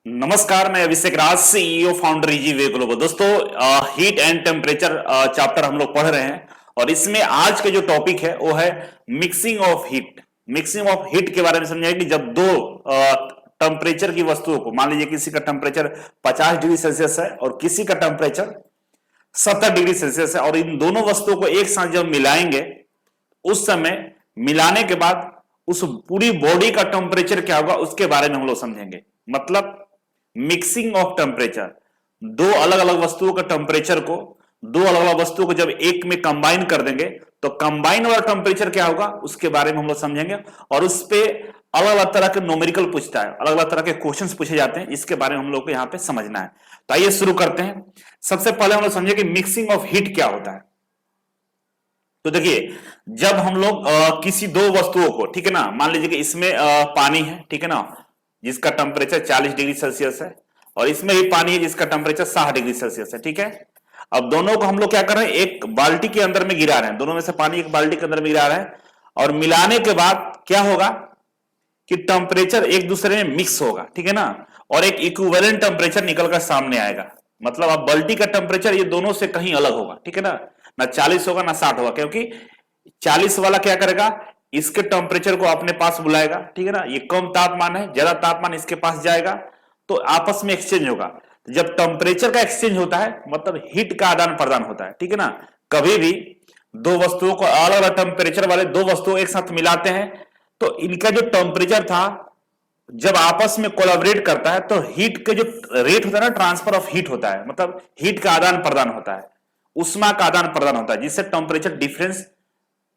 नमस्कार, मैं अभिषेक राज, CEO founder easy global. दोस्तों, हीट एंड टेम्परेचर चैप्टर हम लोग पढ़ रहे हैं और इसमें आज के जो टॉपिक है वो है mixing of heat. Mixing of heat के बारे में समझाएंगे कि जब दो टेम्परेचर की वस्तुओं को, मान लीजिए किसी का टेम्परेचर 50 डिग्री सेल्सियस है और किसी का टेम्परेचर 70 डिग्री सेल्सियस है, और इन दोनों वस्तुओं को एक साथ जब मिलाएंगे उस समय मिलाने के बाद उस पूरी बॉडी का टेम्परेचर क्या होगा उसके बारे में हम लोग समझेंगे। मतलब मिक्सिंग ऑफ टेम्परेचर, दो अलग अलग वस्तुओं का टेम्परेचर को, दो अलग अलग वस्तुओं को जब एक में कंबाइन कर देंगे तो कंबाइन वाला टेम्परेचर क्या होगा उसके बारे में हम लोग समझेंगे। और उस पे अलग अलग तरह के न्यूमेरिकल पूछता है, अलग अलग तरह के क्वेश्चंस पूछे जाते हैं, इसके बारे में हम लोग को यहां पे समझना है। तो आइए शुरू करते हैं। सबसे पहले हम लोग समझे कि मिक्सिंग ऑफ हीट क्या होता है। तो देखिए, जब हम लोग किसी दो वस्तुओं को, ठीक है ना, मान लीजिए कि इसमें पानी है, ठीक है ना, जिसका टेम्परेचर 40 डिग्री सेल्सियस है, और इसमें भी पानी है जिसका टेम्परेचर 60 डिग्री सेल्सियस है, ठीक है। अब दोनों को हम लोग क्या कर रहे हैं, एक बाल्टी के अंदर में गिरा रहे हैं, दोनों में से पानी एक बाल्टी के अंदर में गिरा रहे हैं, और मिलाने के बाद क्या होगा कि टेम्परेचर एक दूसरे में मिक्स होगा, ठीक है ना, और एक इक्विवेलेंट टेम्परेचर निकल कर सामने आएगा। मतलब अब बाल्टी का टेम्परेचर ये दोनों से कहीं अलग होगा, ठीक है ना 40 होगा ना 60 होगा, क्योंकि 40 वाला क्या करेगा, इसके टेम्परेचर को अपने पास बुलाएगा, ठीक है ना, ये कम तापमान है, ज्यादा तापमान इसके पास जाएगा, तो आपस में एक्सचेंज होगा। जब टेम्परेचर का एक्सचेंज होता है मतलब हीट का आदान प्रदान होता है, ठीक है ना। कभी भी दो वस्तुओं को, अलग अलग टेम्परेचर वाले दो वस्तुओं एक साथ मिलाते हैं तो इनका जो टेम्परेचर था जब आपस में कोलैबोरेट करता है तो हीट के जो रेट होता है ना, ट्रांसफर ऑफ हीट होता है, मतलब हीट का आदान प्रदान होता है, उष्मा का आदान प्रदान होता है, जिससे टेम्परेचर डिफरेंस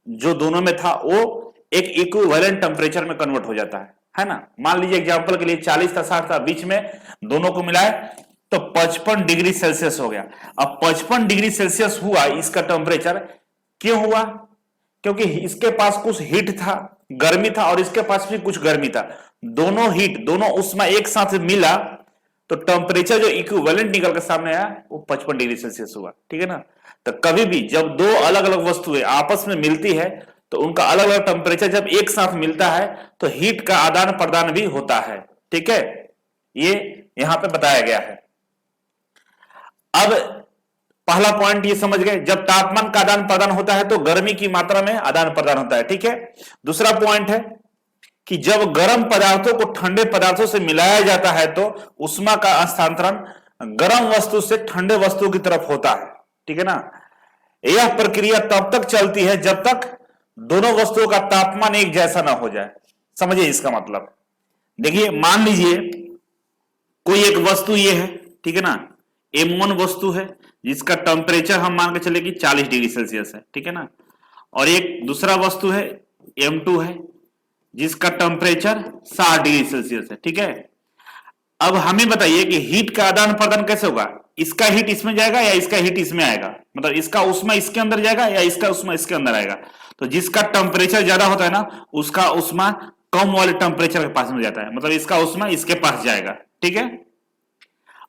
जो दोनों में था वो एक इक्विवेलेंट टेम्परेचर में कन्वर्ट हो जाता है ना। मान लीजिए एग्जांपल के लिए 40 था 60 था, बीच में दोनों को मिलाए तो 55 डिग्री सेल्सियस हो गया। अब 55 डिग्री सेल्सियस हुआ इसका टेम्परेचर, क्यों हुआ, क्योंकि इसके पास कुछ हीट था, गर्मी था, और इसके पास भी कुछ गर्मी था, दोनों हीट दोनों उष्मा एक साथ मिला तो टेम्परेचर जो इक्विवेलेंट निकल के सामने आया वो 55 डिग्री सेल्सियस हुआ, ठीक है ना। तो कभी भी जब दो अलग अलग वस्तुएं आपस में मिलती है तो उनका अलग अलग टेम्परेचर जब एक साथ मिलता है तो हीट का आदान प्रदान भी होता है, ठीक है, ये यहां पे बताया गया है। अब पहला पॉइंट ये समझ गए, जब तापमान का आदान प्रदान होता है तो गर्मी की मात्रा में आदान प्रदान होता है, ठीक है। दूसरा पॉइंट है कि जब गर्म पदार्थों को ठंडे पदार्थों से मिलाया जाता है तो उष्मा का हस्तांतरण गर्म वस्तु से ठंडे वस्तु की तरफ होता है, ठीक है ना। यह प्रक्रिया तब तक चलती है जब तक दोनों वस्तुओं का तापमान एक जैसा ना हो जाए। समझिए इसका मतलब, देखिए मान लीजिए कोई एक वस्तु ये है, ठीक है ना, M1 वस्तु है जिसका टेम्परेचर हम मान के चले कि 40 डिग्री सेल्सियस है, ठीक है ना, और एक दूसरा वस्तु है M2 है जिसका टेम्परेचर 60 डिग्री सेल्सियस है, ठीक है। अब हमें बताइए कि हीट का आदान प्रदान कैसे होगा, इसका हीट इसमें जाएगा या इसका हीट इसमें आएगा, मतलब इसका उष्मा इसके अंदर जाएगा या इसका उष्मा इसके अंदर आएगा। तो जिसका टेम्परेचर ज्यादा होता है ना उसका उष्मा कम वाले टेम्परेचर के पास में जाता है, मतलब इसका उष्मा इसके पास जाएगा, ठीक है।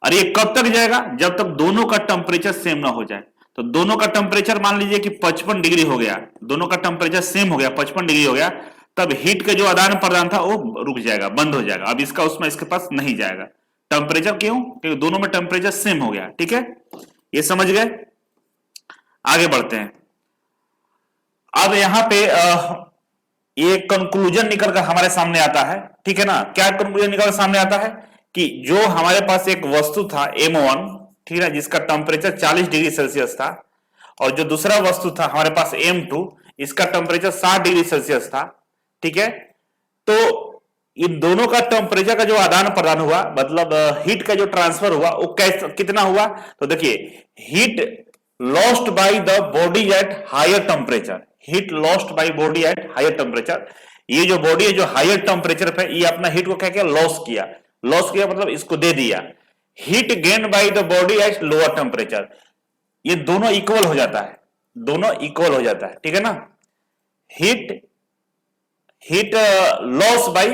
और ये कब तक जाएगा, जब तक दोनों का टेम्परेचर सेम ना हो जाए। तो दोनों का टेम्परेचर मान लीजिए कि 55 डिग्री हो गया, दोनों का टेम्परेचर सेम हो गया, 55 डिग्री हो गया, तब हीट का जो आदान प्रदान था वो रुक जाएगा, बंद हो जाएगा। अब इसका उसमें इसके पास नहीं जाएगा, टेम्परेचर क्यों, क्योंकि दोनों में टेम्परेचर सेम हो गया, ठीक है। ये समझ गए, आगे बढ़ते हैं। अब यहां पे ये कंक्लूजन निकल कर हमारे सामने आता है, ठीक है ना। क्या कंक्लूजन निकल कर सामने आता है कि जो हमारे पास एक वस्तु था M1, ठीक है, जिसका टेम्परेचर 40 डिग्री सेल्सियस था, और जो दूसरा वस्तु था हमारे पास M2, इसका टेम्परेचर 60 डिग्री सेल्सियस था, ठीक है। तो इन दोनों का टेम्परेचर का जो आदान प्रदान हुआ, मतलब हीट का जो ट्रांसफर हुआ वो कैसे कितना हुआ, तो देखिए heat lost by the body at higher temperature, heat lost by body at higher temperature. ये जो बॉडी है जो हायर टेम्परेचर पे, ये अपना हीट को क्या किया, लॉस किया मतलब इसको दे दिया। Heat gain by the body at lower temperature, ये दोनों इक्वल हो जाता है, दोनों इक्वल हो जाता है, ठीक है ना। Heat loss by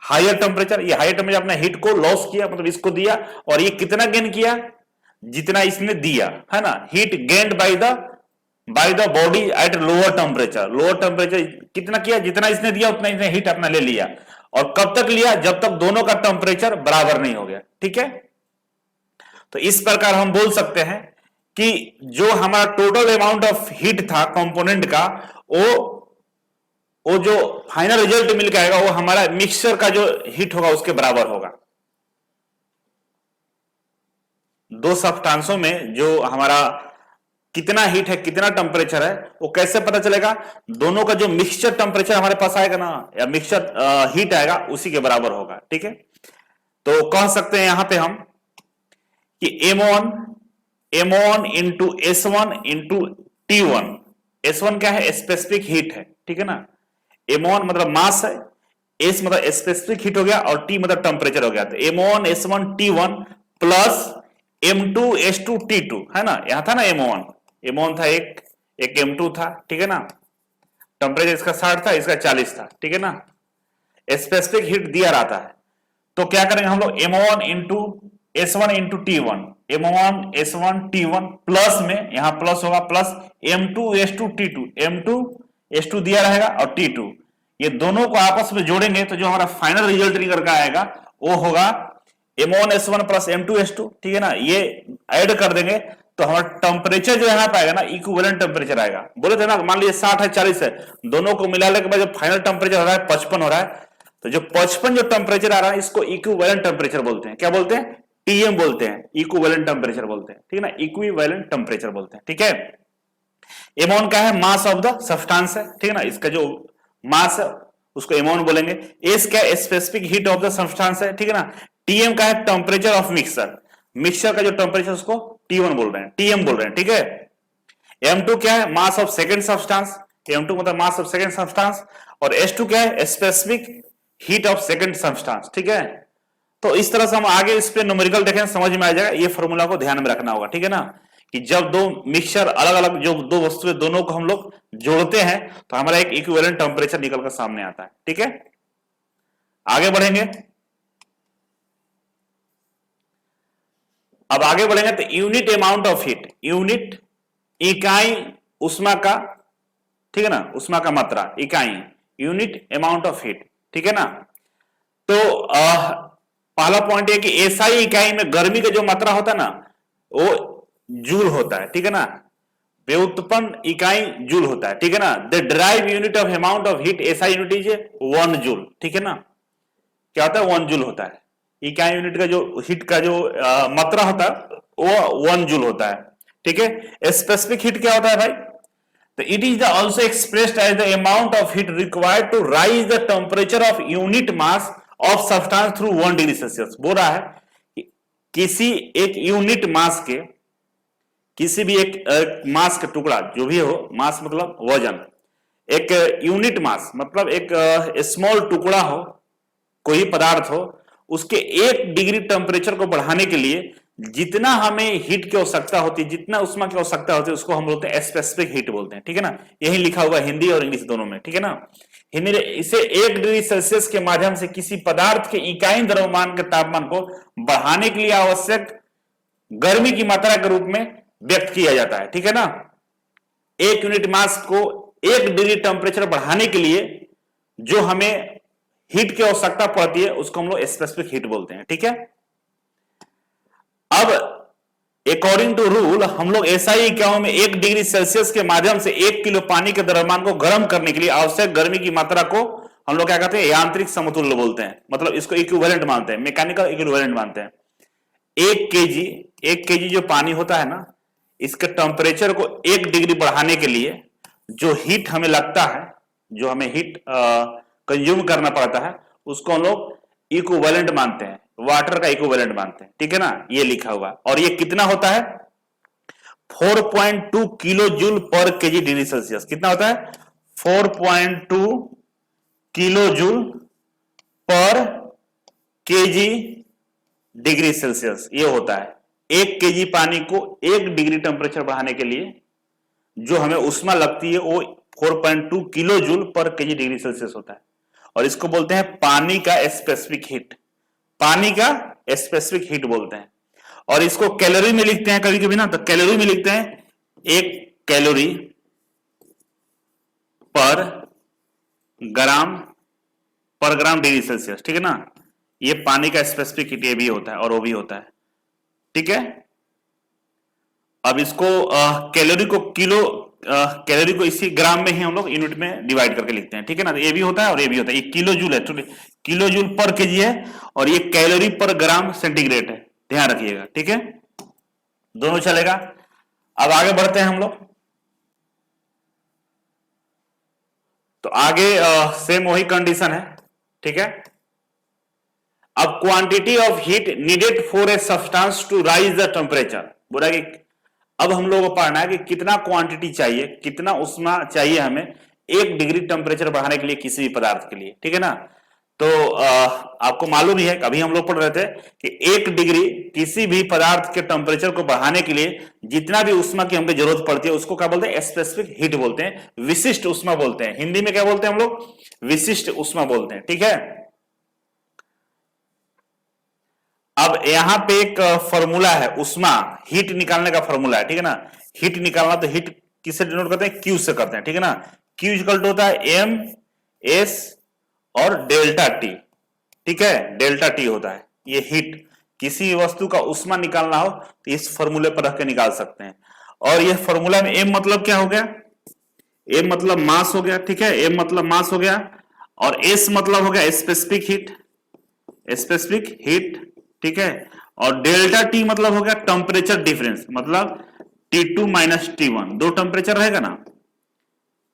higher temperature, ये हायर टेम्परेचर अपना हीट को लॉस किया मतलब इसको दिया, और ये कितना गेन किया, जितना इसने दिया, है ना। Heat gained by the body at lower temperature, lower temperature कितना किया, जितना इसने दिया उतना इसने हीट अपना ले लिया, और कब तक लिया, जब तक दोनों का टेम्परेचर बराबर नहीं हो गया। ठीक है, तो इस प्रकार हम बोल सकते हैं कि जो हमारा टोटल अमाउंट ऑफ हीट था कंपोनेंट का, वो जो फाइनल रिजल्ट मिल के आएगा वो हमारा मिक्सचर का जो हीट होगा उसके बराबर होगा। दो सब्सटेंसों में जो हमारा कितना हीट है, कितना टेम्परेचर है, वो कैसे पता चलेगा? दोनों का जो मिक्सचर टेम्परेचर हमारे पास आएगा ना, या मिक्सचर हीट आएगा, उसी के बराबर होगा। ठीक है, तो कह सकते हैं यहां पे हम कि M1 into S1 into T1। S1 क्या है? स्पेसिफिक हीट है। ठीक है ना, M1 मतलब मास है, S मतलब स्पेसिफिक हीट हो गया, और T मतलब टेम्परेचर हो गया। तो M1 S1 T1 plus M2 S2 T2 है ना। यहां था ना M1 था, एक M2 था। ठीक है ना, टेम्परेचर इसका 60 था, इसका 40 था। ठीक है ना, स्पेसिफिक हीट दिया रहता है। तो क्या करेंगे हम लोग? M1 into S1 into T1, M1 S1 T1 plus में, यहां प्लस होगा, plus M2 S2 T2, M2 S2 दिया रहेगा और T2, ये दोनों को आपस में जोड़ेंगे तो जो हमारा फाइनल रिजल्ट निकल कर आएगा वो होगा M1 S1 plus M2 S2। ठीक है ना, ये ऐड कर देंगे तो हमारा टेम्परेचर जो यहां पे आएगा ना, इक्विवेलेंट टेम्परेचर आएगा। बोले थे ना, मान लीजिए 60 है 40 है, दोनों को मिलाने के बाद जो फाइनल टेम्परेचर हो रहा है 55 हो रहा है, तो जो 55 जो टेम्परेचर आ रहा है इसको इक्विवेलेंट टेम्परेचर बोलते हैं। क्या बोलते हैं? टीएम बोलते हैं, इक्विवेलेंट टेम्परेचर बोलते हैं। ठीक है ना, इक्विवेलेंट टेम्परेचर बोलते हैं। ठीक है, एमोन क्या है? मास ऑफ द सब्सटेंस है। ठीक है ना, इसका जो मास है उसको एमोन बोलेंगे। एस क्या? Specific heat of the substance है। ठीक है ना, टीएम का है? टेम्परेचर ऑफ मिक्सचर, मिक्सचर का जो टेम्परेचर उसको T1 बोल रहे हैं, टीएम बोल रहे हैं। ठीक है, M2 क्या है? Mass of second substance, M2 मतलब मास ऑफ सेकंड सब्सटेंस, और S2 क्या है? Specific heat of second substance. ठीक है, तो इस तरह से हम आगे इस पे न्यूमेरिकल देखें, समझ में आ जाएगा। ये फॉर्मूला को ध्यान में रखना होगा। ठीक है ना, कि जब दो मिक्सचर अलग अलग, जो दो वस्तुएं, दोनों को हम लोग जोड़ते हैं तो हमारा एक इक्विवेलेंट टेम्परेचर निकल कर सामने आता है। ठीक है, आगे बढ़ेंगे। अब आगे बढ़ेंगे तो unit amount of heat, unit इकाई उष्मा का। ठीक है ना, उष्मा का मात्रा, इकाई, यूनिट अमाउंट ऑफ हीट। ठीक है ना, तो पहला पॉइंट है कि एसआई इकाई में गर्मी का जो मात्रा होता है ना वो जूल होता है। ठीक है ना, व्युत्पन्न इकाई जूल होता है। ठीक है ना, the drive unit of amount of heat SI unit is 1 joule. ठीक है ना, क्या होता है? 1 जूल होता है। इकाई यूनिट का जो हीट का जो मात्रा होता है वो 1 जूल होता है। ठीक है, स्पेसिफिक हीट क्या होता है भाई? तो it is also expressed as the amount of heat required to raise the temperature of unit mass of substance through 1 degree Celsius. बोल रहा है कि किसी एक यूनिट मास के, किसी भी एक मास का टुकड़ा जो भी हो, मास मतलब वजन, एक यूनिट मास मतलब एक स्मॉल टुकड़ा हो, कोई पदार्थ हो, उसके 1 डिग्री टेम्परेचर को बढ़ाने के लिए जितना हमें हीट की आवश्यकता होती है, जितना उष्मा की आवश्यकता होती है, उसको हम बोलते हैं स्पेसिफिक हीट बोलते हैं। ठीक है ना, यही लिखा हुआ हिंदी और इंग्लिश दोनों में। ठीक है ना, हिंदी में इसे 1 डिग्री सेल्सियस के माध्यम से किसी पदार्थ के इकाई द्रव्यमान के तापमान को बढ़ाने के लिए आवश्यक गर्मी की मात्रा के रूप में व्यक्त किया जाता है। ठीक है ना, 1 यूनिट मास को 1 डिग्री टेम्परेचर बढ़ाने के लिए जो हमें हीट की आवश्यकता पड़ती है उसको हम लोग स्पेसिफिक हीट बोलते हैं। ठीक है, अब अकॉर्डिंग टू रूल हम लोग एसआई इकाइयों में 1 डिग्री सेल्सियस के माध्यम से 1 किलो पानी के द्रव्यमान को गर्म करने के लिए आवश्यक गर्मी की मात्रा को हम लोग क्या कहते हैं? यांत्रिक समतुल्य बोलते हैं। मतलब इसको इक्विवेलेंट मानते हैं, मैकेनिकल इक्विवेलेंट मानते हैं। 1 केजी जो पानी होता है ना, इसके टेम्परेचर को 1 डिग्री बढ़ाने के लिए जो हीट हमें लगता है, जो हमें हीट कंज्यूम करना पड़ता है, उसको हम लोग इक्विवेलेंट मानते हैं, वाटर का इक्विवेलेंट मानते हैं। ठीक है ना, ये लिखा हुआ। और ये कितना होता है? 4.2 किलो जूल पर केजी डिग्री सेल्सियस। कितना होता है? 4.2 किलो जूल पर केजी डिग्री सेल्सियस ये होता है। 1 केजी पानी को 1 डिग्री टेम्परेचर बढ़ाने के लिए जो हमें उष्मा लगती है वो 4.2 किलो जूल पर केजी डिग्री सेल्सियस होता है, और इसको बोलते हैं पानी का स्पेसिफिक हीट। पानी का स्पेसिफिक हीट बोलते हैं। और इसको कैलोरी में लिखते हैं कभी कभी ना, तो कैलोरी में लिखते हैं 1 कैलोरी पर ग्राम पर ग्राम डिग्री सेल्सियस, ठीक है ना। ये पानी का स्पेसिफिक हीट ये भी होता है और वो भी होता है, ठीक है। अब इसको कैलोरी को किलो, कैलोरी को इसी ग्राम में ही हम लोग यूनिट में डिवाइड करके लिखते हैं, ठीक है ना। तो ये भी होता है और ये भी होता है। ये किलो जूल है, किलो जूल पर केजी है, और ये कैलोरी पर ग्राम सेंटीग्रेड है, ध्यान रखिएगा, ठीक है। दोनों चलेगा। अब आगे बढ़ते हैं हम लोग। तो आगे सेम वही कंडीशन है, ठीक है। अब quantity of heat needed for a substance to raise the temperature, बोला कि अब हम लोगों को पढ़ना है कि कितना क्वांटिटी चाहिए, कितना उष्मा चाहिए हमें 1 डिग्री टेम्परेचर बढ़ाने के लिए किसी भी पदार्थ के लिए, ठीक है ना। तो आपको मालूम ही है, अभी हम लोग पढ़ रहे थे कि 1 डिग्री किसी भी पदार्थ के टेम्परेचर को बढ़ाने के लिए जितना भी उष्मा की हमें जरूरत पड़ती है उसको क्या बोलते हैं, स्पेसिफिक हीट बोलते हैं, विशिष्ट उष्मा बोलते हैं। हिंदी में क्या बोलते हैं हम लोग, विशिष्ट उष्मा बोलते हैं, ठीक है। अब यहां पे एक फॉर्मूला है, उष्मा हीट निकालने का फॉर्मूला है, ठीक है ना। हीट निकालना तो हीट किससे डिनोट करते हैं, क्यू से करते हैं, ठीक है ना। क्यू इक्वल टू होता है एम एस और डेल्टा टी, ठीक है, डेल्टा टी होता है। ये हीट, किसी वस्तु का उष्मा निकालना हो तो इस फॉर्मूले पर रख के निकाल सकते हैं। और ये फॉर्मूला में एम मतलब क्या हो गया, एम मतलब मास हो गया, ठीक है, एम मतलब मास हो गया, और एस मतलब हो गया स्पेसिफिक हीट, स्पेसिफिक हीट, ठीक है। और डेल्टा टी मतलब हो गया टेम्परेचर डिफरेंस, मतलब T2 माइनस T1, दो टेम्परेचर रहेगा ना,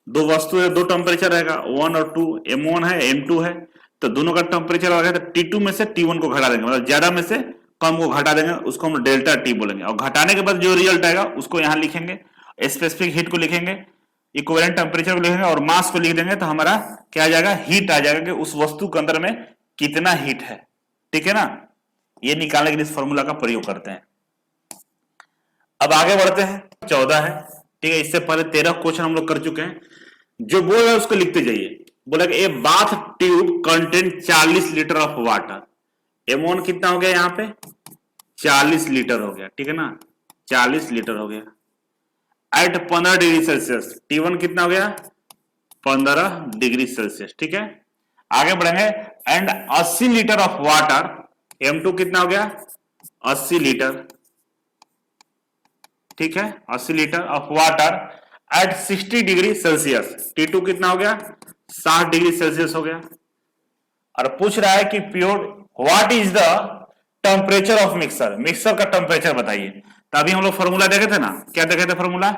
दो वस्तु है, दो टेम्परेचर रहेगा, 1 और 2, M1 है M2 है, तो दोनों का टेम्परेचर रहेगा तो T2 में से T1 को घटा देंगे, मतलब ज्यादा में से कम को घटा देंगे, उसको हम डेल्टा टी बोलेंगे। और घटाने के बाद जो रिजल्ट आएगा उसको यहां लिखेंगे, स्पेसिफिक हीट को लिखेंगे, इक्विवेलेंट टेम्परेचर को लिखेंगे और मास को लिख देंगे, तो हमारा क्या आ जाएगा, हीट आ जाएगा कि उस वस्तु के अंदर में कितना हीट है, ठीक है ना। ये निकालने के लिए इस फॉर्मूला का प्रयोग करते हैं। अब आगे बढ़ते हैं, 14 है, ठीक है। इससे पहले 13 क्वेश्चन हम लोग कर चुके हैं। जो बोल रहा है उसको लिखते जाइए। बोला कि a bath tube contain 40 litre of water, एमोन कितना हो गया यहां पे, 40 लीटर हो गया, ठीक है ना, 40 लीटर हो गया। एट 15 डिग्री सेल्सियस, T1 कितना हो गया, 15 डिग्री सेल्सियस, ठीक है। आगे बढ़ेंगे। And 80 litre of water, M2 कितना हो गया, 80 लीटर, ठीक है, 80 litre of water at 60 degree Celsius, T2 कितना हो गया, 60 डिग्री सेल्सियस हो गया। और पूछ रहा है कि pure what is the temperature of mixer, mixer का टेम्परेचर बताइए। तो अभी हम लोग फॉर्मूला देखे थे ना, क्या देखे थे फॉर्मूला,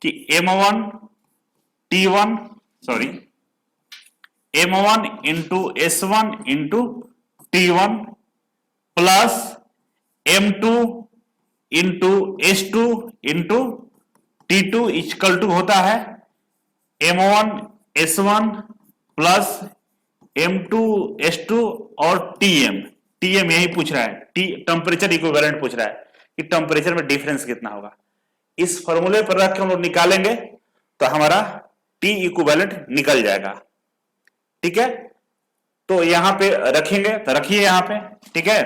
कि M1 T1 sorry M1 into S1 into T1 plus M2 into S2 into T2 equal to होता है M1 S1 plus M2 S2 और TM, TM यही पूछ रहा है, टेम्परेचर इक्विवेलेंट पूछ रहा है कि टेम्परेचर में डिफरेंस कितना होगा। इस फॉर्मूले पर रख के हम लोग निकालेंगे तो हमारा T इक्विवेलेंट निकल जाएगा, ठीक है। तो यहां पे रखेंगे, तो रखिए यहां पे, ठीक है।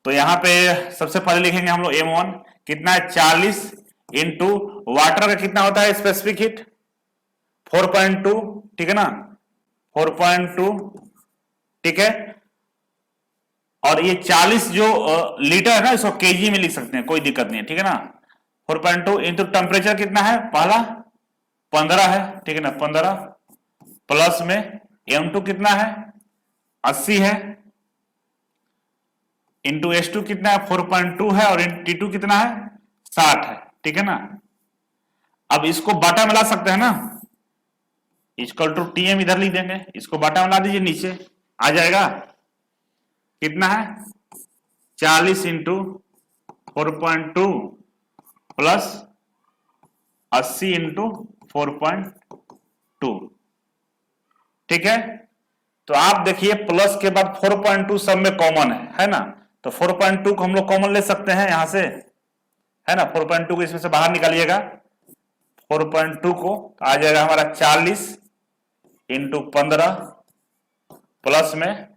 तो यहां पे सबसे पहले लिखेंगे हम लोग M1 कितना है, 40 इंटू वाटर का कितना होता है स्पेसिफिक हीट, 4.2, ठीक है ना, 4.2, ठीक है। और ये 40 जो लीटर है ना, इसको केजी में लिख सकते हैं, कोई दिक्कत नहीं है, ठीक है ना। 4.2 इंटू टेम्परेचर कितना है, पहला 15 है, ठीक है ना, 15 प्लस में M2 कितना है, 80 है, इंटू S2 कितना है, 4.2 है, और T2 कितना है, 60 है, ठीक है ना। अब इसको बाटा में ला सकते हैं ना, इक्वल टू TM इधर लिख देंगे, इसको बाटा में ला दीजिए, नीचे आ जाएगा, कितना है, 40 इंटू 4.2 प्लस 80 इंटू 4.2, ठीक है। तो आप देखिए प्लस के बाद 4.2 सब में कॉमन है ना, तो 4.2 को हम लोग कॉमन ले सकते हैं यहां से, है ना। 4.2 को इसमें से बाहर निकालिएगा, 4.2 को तो आ जाएगा हमारा 40 इंटू 15 प्लस में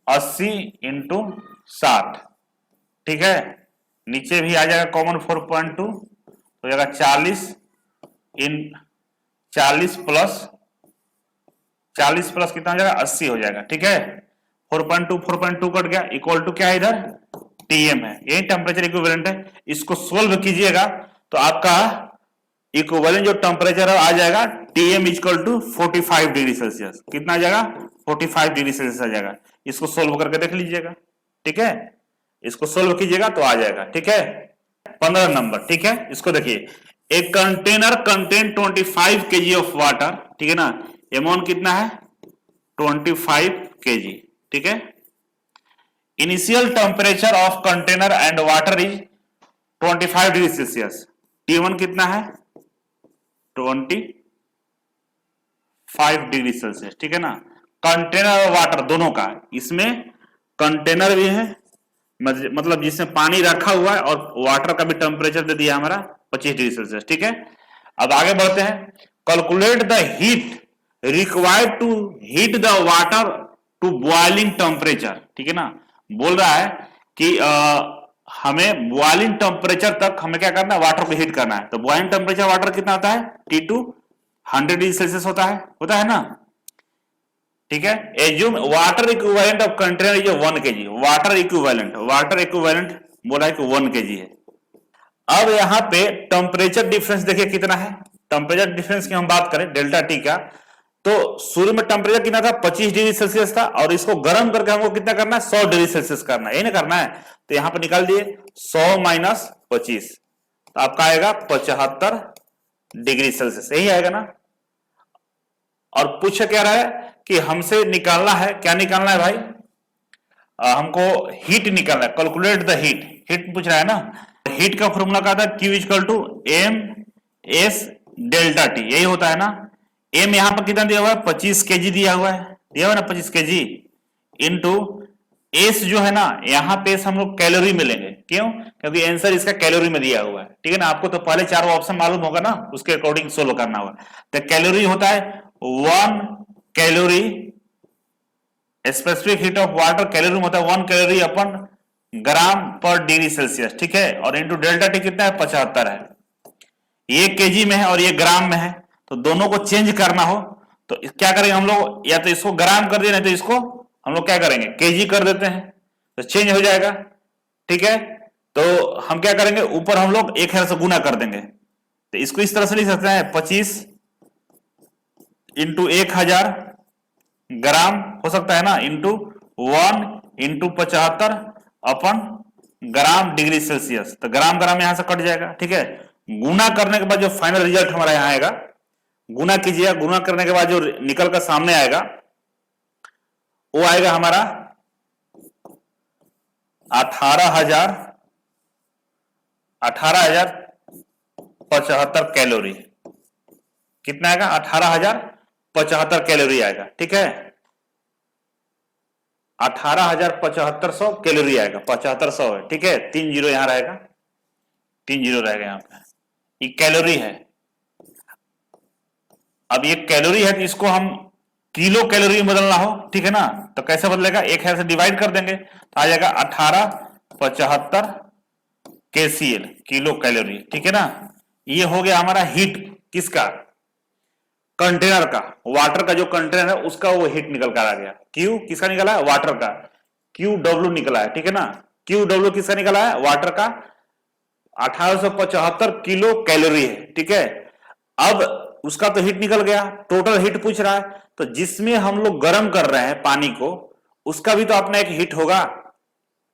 80 इंटू 60, ठीक है। नीचे भी आ जाएगा कॉमन 4.2, तो जाएगा 40 इन 40 प्लस कितना हो जाएगा, 80 हो जाएगा। ठीक है, 4.2 कट गया, इक्वल टू क्या है इधर, टीएम है। यही टेम्परेचर इक्विवेलेंट है। इसको सोल्व कीजिएगा तो आपका इक्विवेलेंट जो टेम्परेचर आ जाएगा TM equal to 45 degree Celsius. कितना आ जाएगा, 45 डिग्री सेल्सियस आ जाएगा। इसको सोल्व करके देख लीजिएगा। ठीक है, इसको सोल्व कीजिएगा तो आ जाएगा। ठीक है, 15 नंबर। ठीक है, इसको देखिए, एक container contain 25 KG of water. ठीक है ना, अमाउंट कितना है, 25 केजी। ठीक है, initial temperature of container and water is 25 degree Celsius. T1 कितना है, 25 डिग्री सेल्सियस। ठीक है ना, कंटेनर और वाटर दोनों का, इसमें कंटेनर भी है मतलब जिसमें पानी रखा हुआ है, और वाटर का भी टेम्परेचर दे दिया हमारा 25 डिग्री सेल्सियस। ठीक है, अब आगे बढ़ते हैं। Calculate the heat required to heat the water to boiling temperature. ठीक है ना, बोल रहा है कि हमें बॉइलिंग टेम्परेचर तक हमें क्या करना है, वाटर को हीट करना है। तो बॉइलिंग टेम्परेचर वाटर कितना होता है, T2 100 डिग्री सेल्सियस होता है ना। ठीक है, assume water equivalent of container is 1 kg। Water equivalent बोला है कि 1 kg है। अब यहां पे टेम्परेचर डिफरेंस देखिए कितना है। टेम्परेचर डिफरेंस की हम बात करें डेल्टा टी का, तो शुरू में टेम्परेचर कितना था, 25 डिग्री सेल्सियस था, और इसको गर्म करके हमको कितना करना है, 100 डिग्री सेल्सियस करना है, यही ना करना है। तो यहां पर निकाल दिए 100 माइनस 25, तो आपका आएगा 75 डिग्री सेल्सियस, यही आएगा ना। और पूछ क्या रहा है कि हमसे निकालना है, क्या निकालना है भाई, हमको हीट निकालना है। कैलकुलेट द हीट पूछ रहा है ना। हीट का फॉर्मूला क्या था, Q equal to M S delta T, यही होता है ना। एम यहां पर कितना दिया हुआ है, 25 केजी दिया हुआ है, 25 केजी, इंटू एस जो है ना, यहां पे हम लोग कैलोरी में लेंगे। क्यों, क्योंकि आंसर इसका कैलोरी में दिया हुआ है। ठीक है ना, आपको तो पहले चारों ऑप्शन मालूम होगा ना, उसके अकॉर्डिंग सोल्व करना होगा। तो कैलोरी होता है 1 calorie, specific heat of water calorie में होता है 1 कैलोरी अपन ग्राम पर डिग्री सेल्सियस। ठीक है, और इंटू डेल्टा टी कितना है, 75 है। ये केजी में है और ये ग्राम में है, तो दोनों को चेंज करना हो तो क्या करेंगे हम लोग, या तो इसको ग्राम कर दें, नहीं तो इसको हम लोग क्या करेंगे, केजी कर देते हैं, तो चेंज हो जाएगा। ठीक है, तो हम क्या करेंगे, ऊपर हम लोग 1000 से गुना कर देंगे। तो इसको इस तरह से लिख सकते हैं, 25 इंटू 1000 ग्राम हो सकता है ना, इंटू 1 इंटू 75 अपन ग्राम डिग्री सेल्सियस। तो ग्राम ग्राम यहां से कट जाएगा। ठीक है, गुना करने के बाद जो फाइनल रिजल्ट हमारा यहां आएगा, गुना कीजिएगा, गुना करने के बाद जो निकल कर सामने आएगा वो आएगा हमारा 18,075 कैलोरी। कितना आएगा, 18,075 कैलोरी आएगा। ठीक है, 18,7500 कैलोरी आएगा, 7500 है। ठीक है, 3 जीरो यहां रहेगा, 3 जीरो रहेगा यहां पे, ये कैलोरी है। अब ये कैलोरी है, तो इसको हम किलो कैलोरी में बदलना हो, ठीक है ना, तो कैसे बदलेगा, 1000 से डिवाइड कर देंगे तो आ जाएगा 1875 KCl, किलो कैलोरी। ठीक है ना, ये हो गया हमारा हीट किसका, कंटेनर का, वाटर का जो कंटेनर है उसका वो हीट निकल कर आ गया। क्यू किसका निकला है, वाटर का, QW निकला है। ठीक है ना, QW किसका निकला है, वाटर का, 1875 किलो कैलोरी है। ठीक है, अब उसका तो हीट निकल गया, टोटल हीट पूछ रहा है, तो जिसमें हम लोग गर्म कर रहे हैं पानी को, उसका भी तो अपना एक हीट होगा।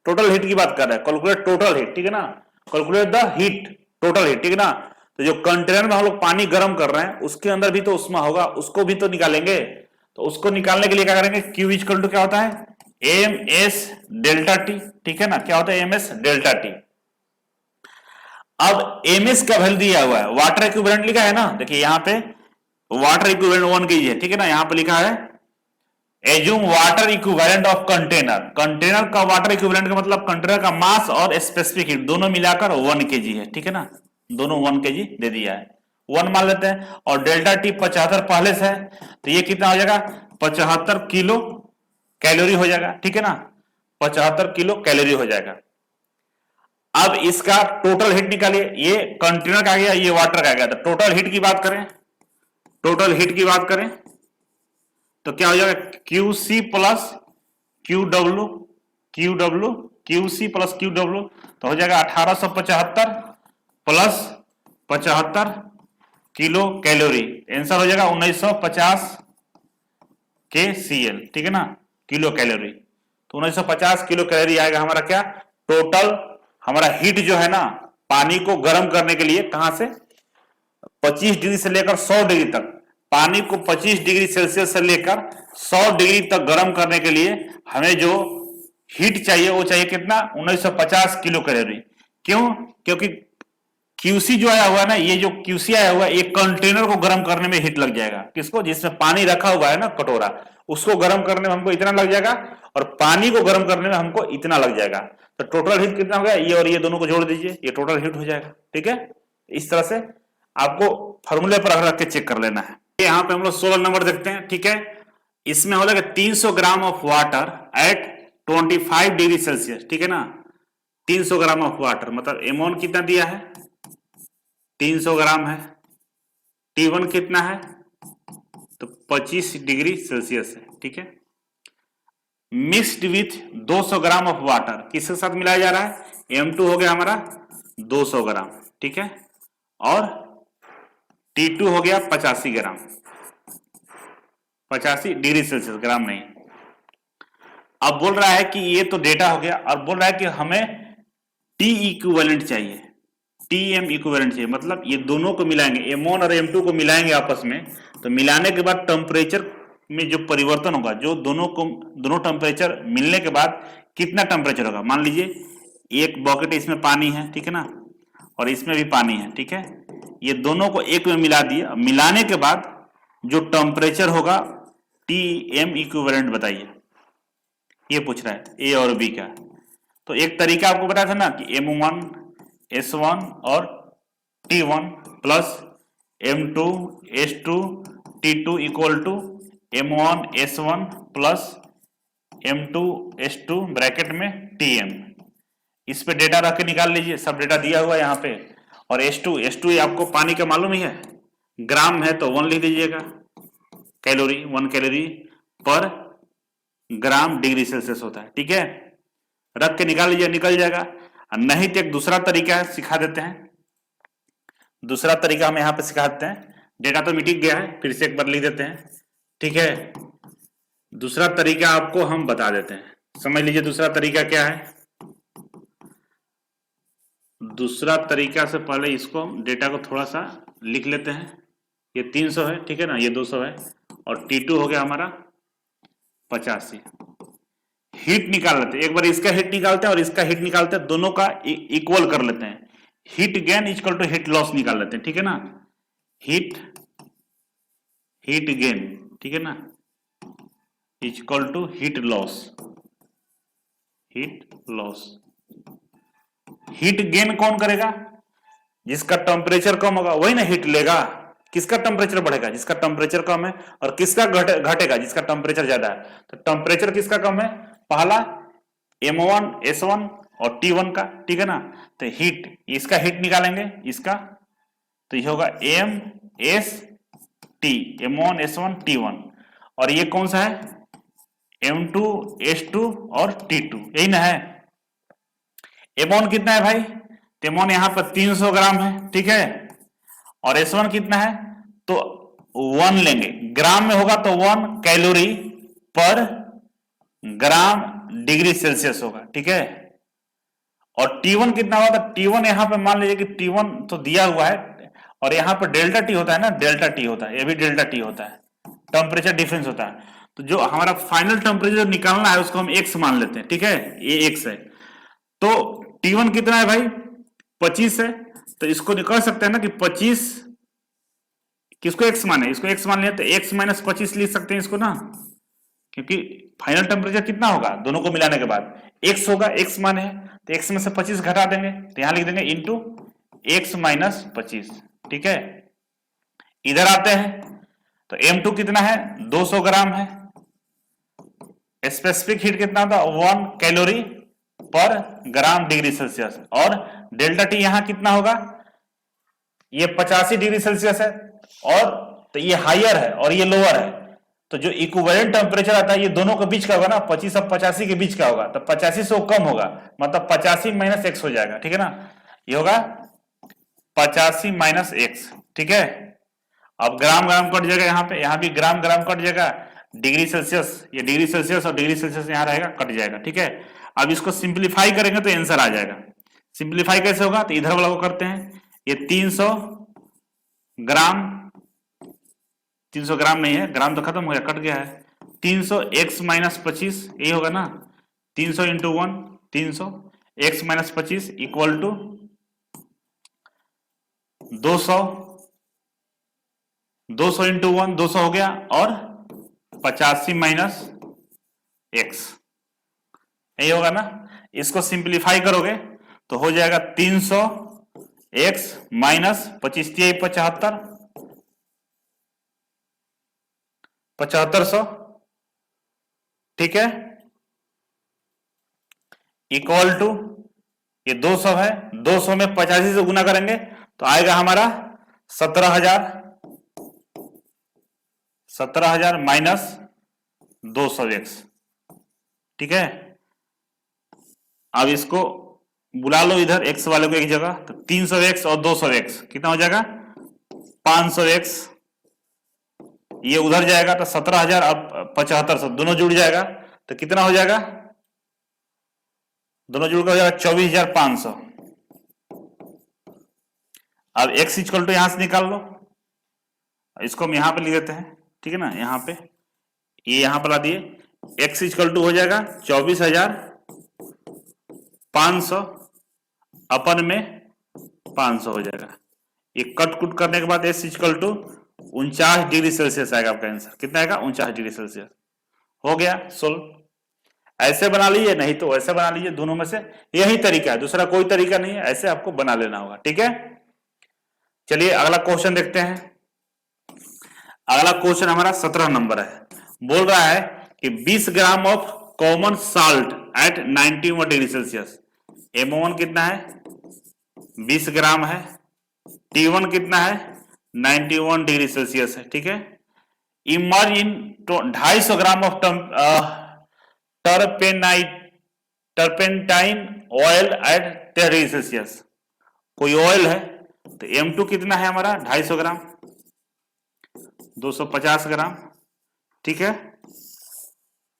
टोटल हीट की बात कर रहे हैं, कैलकुलेट टोटल हीट। ठीक है ना, calculate the heat, total heat. ठीक है ना, तो जो कंटेनर में हम लोग पानी गर्म कर रहे हैं उसके अंदर भी तो उष्मा होगा, उसको भी तो निकालेंगे। तो उसको निकालने के लिए क्या करेंगे, Q इक्वल टू क्या होता है, MS डेल्टा टी। ठीक है ना, क्या होता है, MS डेल्टा टी। अब MS का वैल्यू दिया हुआ है, वाटर इक्विवेलेंट लिखा है ना, देखिए यहां पे वाटर इक्विवेलेंट 1 kg है। ठीक है ना, यहां पे लिखा है assume water equivalent of container. Container का वाटर इक्विवेलेंट का मतलब कंटेनर का मास और स्पेसिफिक हीट दोनों मिलाकर 1 kg है। ठीक है ना, दोनों 1 kg दे दिया है, 1 मान लेते हैं, और डेल्टा टी 75 पहले से है, तो ये कितना हो जाएगा, 75 किलो कैलोरी हो जाएगा। ठीक है ना, 75 किलो कैलोरी हो जाएगा। अब इसका टोटल हीट निकालिए, ये कंटेनर का आ गया, ये वाटर का आ गया, तो टोटल हीट की बात करें टोटल हीट की बात करें तो क्या हो जाएगा, QC plus QW, QW, QC plus QW, तो हो जाएगा 1875 प्लस 75 किलो कैलोरी। आंसर हो जाएगा 1950 KCl, ठीक है ना, किलो कैलोरी। तो 1950 किलो कैलोरी आएगा हमारा क्या, टोटल हमारा हीट जो है ना, पानी को गर्म करने के लिए कहां से 25 डिग्री से लेकर 100 डिग्री तक, पानी को 25 डिग्री सेल्सियस से लेकर 100 डिग्री तक गर्म करने के लिए हमें जो हीट चाहिए वो चाहिए कितना, 1950 किलो कैलोरी। क्यों, क्योंकि क्यूसी जो आया हुआ है ना, ये जो क्यूसी आया हुआ है, एक कंटेनर को गर्म करने में हीट लग जाएगा। किसको, जिसमें पानी रखा हुआ है ना कटोरा, उसको गर्म करने में हमको इतना लग जाएगा, और पानी को गर्म करने में हमको इतना लग जाएगा। तो टोटल हीट कितना हो गया, ये और ये दोनों को जोड़ दीजिए, ये टोटल हीट हो जाएगा। ठीक है, इस तरह से आपको फॉर्मूले पर रख के चेक कर लेना है। यहाँ पे हम लोग 16 नंबर देखते हैं। ठीक है, इसमें हो जाएगा 300 gram of water at 25 degree Celsius. ठीक है ना, 300 ग्राम ऑफ वाटर, मतलब एमोन कितना दिया है, 300 ग्राम है। T1 कितना है, तो 25 डिग्री सेल्सियस है। ठीक है, mixed with 200 gram of water, किसके साथ मिलाया जा रहा है, M2 हो गया हमारा 200 ग्राम। ठीक है, और T2 हो गया 85 ग्राम, 85 डिग्री सेल्सियस, ग्राम नहीं। अब बोल रहा है कि ये तो डेटा हो गया, और बोल रहा है कि हमें T इक्विवेलेंट चाहिए, TM इक्विवेलेंट चाहिए। मतलब ये दोनों को मिलाएंगे, M1 और M2 को मिलाएंगे आपस में, तो मिलाने के बाद टेम्परेचर में जो परिवर्तन होगा, जो दोनों टेम्परेचर मिलने के बाद कितना टेम्परेचर होगा। मान लीजिए एक बकेट इसमें पानी है, ठीक है ना, और इसमें भी पानी है। ठीक है, ये दोनों को एक में मिला दिए, मिलाने के बाद जो टेम्परेचर होगा TM इक्विवेलेंट बताइए, ये पूछ रहा है ए और बी का। तो एक तरीका आपको बताया था ना कि M1 S1 और T1 plus M2 S2 T2 equal to M1 S1 plus M2 S2 bracket में TM। इस पे डेटा रख के निकाल लीजिए, सब डेटा दिया हुआ है यहाँ पे। और S2 आपको पानी का मालूम ही है, ग्राम है तो 1 लिख दीजिएगा, कैलोरी 1 कैलोरी पर ग्राम डिग्री सेल्सियस होता है। ठीक है, रख के निकाल लीजिए, निकल जाएगा। नहीं तो एक दूसरा तरीका है, सिखा देते हैं। दूसरा तरीका हम यहाँ पे सिखा देते हैं, डेटा तो मिट गया है, फिर से एक बार लिख देते हैं। ठीक है, दूसरा तरीका आपको हम बता देते हैं, समझ लीजिए दूसरा तरीका क्या है। दूसरा तरीका से पहले इसको डेटा को थोड़ा सा लिख लेते हैं। ये 300 है, ठीक है ना, ये 200 है, और T2 हो गया हमारा 85। हीट निकाल लेते हैं, एक बार इसका हीट निकालते हैं और इसका हीट निकालते हैं, दोनों का इक्वल कर लेते हैं। Heat gain equal to heat loss निकाल लेते हैं। ठीक है ना, हीट गेन, ठीक है ना, equal to heat loss. Heat gain कौन करेगा, जिसका टेम्परेचर कम होगा वही ना हीट लेगा। किसका टेम्परेचर बढ़ेगा, जिसका टेम्परेचर कम है, और किसका घटेगा, जिसका टेम्परेचर ज्यादा है। तो टेम्परेचर किसका कम है, पहला M1 S1 और T1 का। ठीक है ना, तो हीट, इसका हीट निकालेंगे इसका, तो ये होगा MST, M1 S1 T1, और ये कौन सा है, M2 S2 और T2, यही ना है। M1 कितना है भाई, M1 यहां पर 300 ग्राम है। ठीक है, और S1 कितना है, तो 1 लेंगे, ग्राम में होगा तो 1 कैलोरी पर ग्राम डिग्री सेल्सियस होगा। ठीक है, और T1 कितना होगा, तो T1 यहां पे मान लीजिए कि T1 तो दिया हुआ है, और यहां पर डेल्टा T होता है ना, डेल्टा T होता है, ये भी डेल्टा T होता है, टेम्परेचर डिफरेंस होता है। तो जो हमारा फाइनल टेम्परेचर निकालना है उसको हम x मान लेते हैं। ठीक है, ये x है, तो T1 कितना है भाई, 25 है, तो इसको निकाल सकते हैं ना कि 25 किसको x माने, इसको x मान लिया, तो x माइनस 25 लिख सकते हैं इसको ना, क्योंकि फाइनल टेम्परेचर कितना होगा दोनों को मिलाने के बाद x होगा, x माने है, तो x में से 25 घटा देंगे, तो यहां लिख देंगे इंटू x माइनस 25। ठीक है, इधर आते हैं तो M2 कितना है, 200 ग्राम है, स्पेसिफिक हीट कितना था, 1 कैलोरी पर ग्राम डिग्री सेल्सियस, और डेल्टा T यहां कितना होगा, ये 85 डिग्री सेल्सियस है, और तो तो ये हायर है और ये लोअर है, तो जो इक्विवेलेंट टेम्परेचर आता है ये दोनों के बीच का होगा ना, 25 और 85 के बीच का होगा, तो 85 से वो कम होगा, मतलब 85 माइनस एक्स हो जाएगा, ठीक है ना, ये होगा 85 माइनस एक्स, ठीक है। अब ग्राम ग्राम कट जाएगा, यहाँ भी ग्राम ग्राम कट जाएगा, डिग्री सेल्सियस, ये डिग्री सेल्सियस और डिग्री सेल्सियस यहाँ रहेगा, कट जाएगा, ठीक है। अब इसको सिंप्लीफाई करेंगे तो आंसर आ जाएगा। सिंप्लीफाई कैसे होगा, तो इधर वाला को करते हैं, ये 300 ग्राम, 300 ग्राम नहीं है, ग्राम तो खत्म हो गया, कट गया है, 300 एक्स माइनस 25, यही होगा ना, 300 into 1, 300 x minus 25 equal to 200, 200 into 1 200 हो गया, और 85 माइनस एक्स, यही होगा ना। इसको सिंप्लीफाई करोगे तो हो जाएगा 300 एक्स माइनस 25, 75, 7500, ठीक है, इक्वल टू ये 200 है, 200 में 85 से गुना करेंगे तो आएगा हमारा 17,000, 17,000 माइनस 200 एक्स, ठीक है। अब इसको बुला लो इधर एक्स वाले को एक जगह, तो 300 एक्स और 200 एक्स कितना हो जाएगा, 500 एक्स, ये उधर जाएगा तो 17,000 अब 7500 दोनों जुड़ जाएगा तो कितना हो जाएगा, दोनों जुड़ कर हो जाएगा 24,500। अब एक्स इक्वल टू यहां से निकाल लो, इसको हम यहां पे लिख देते हैं, ठीक है ना, यहां पे ये यहां पर ला दिए, एक्स इक्वल टू हो जाएगा 24,500 अपन में 500 हो जाएगा। ये कट कुट करने के बाद S equal to 49 degree Celsius आएगा आपका आंसर, कितना आएगा, 49 डिग्री सेल्सियस। हो गया सोल्व। ऐसे बना लीजिए, नहीं तो ऐसे बना लीजिए, दोनों में से यही तरीका है, दूसरा कोई तरीका नहीं है, ऐसे आपको बना लेना होगा, ठीक है। चलिए अगला क्वेश्चन देखते हैं। अगला क्वेश्चन हमारा 17 नंबर है, बोल रहा है कि 20 gram of common salt at 91 degree Celsius, MO1 कितना है, 20 ग्राम है, T1 कितना है, 91 डिग्री सेल्सियस है, ठीक है। Emerge in 250 gram of turpentine oil eight 13 degree Celsius. कोई ऑयल है तो M2 कितना है हमारा, 250 ग्राम, 250 ग्राम, ठीक है।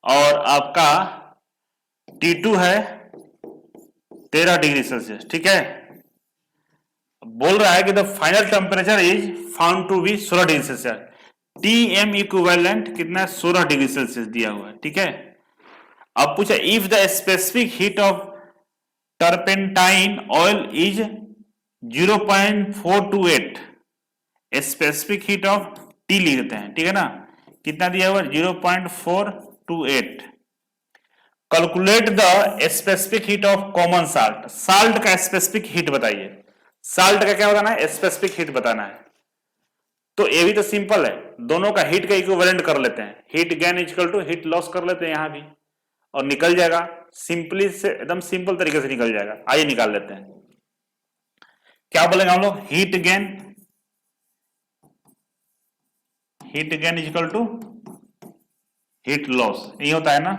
और आपका T2 है 13 डिग्री सेल्सियस, ठीक है। बोल रहा है कि the final temperature is found to be 16 degree Celsius. TM equivalent कितना है, 16 डिग्री सेल्सियस दिया हुआ है, ठीक है। अब पूछा if the specific heat of turpentine oil is 0.428, specific heat of T लिख देते हैं, ठीक है ना, कितना दिया हुआ, 0.428। Calculate the specific heat of common salt, salt का स्पेसिफिक हीट बताइए, साल्ट का क्या बताना है, स्पेसिफिक हीट बताना है। तो ये भी तो सिंपल है, दोनों का हीट का इक्विवेलेंट कर लेते हैं, heat gain equal to heat loss कर लेते हैं यहां भी, और निकल जाएगा, सिंपली से एकदम सिंपल तरीके से निकल जाएगा। आइए निकाल लेते हैं, क्या बोलेंगे हम लोग, heat gain equal to heat loss, यही होता है ना।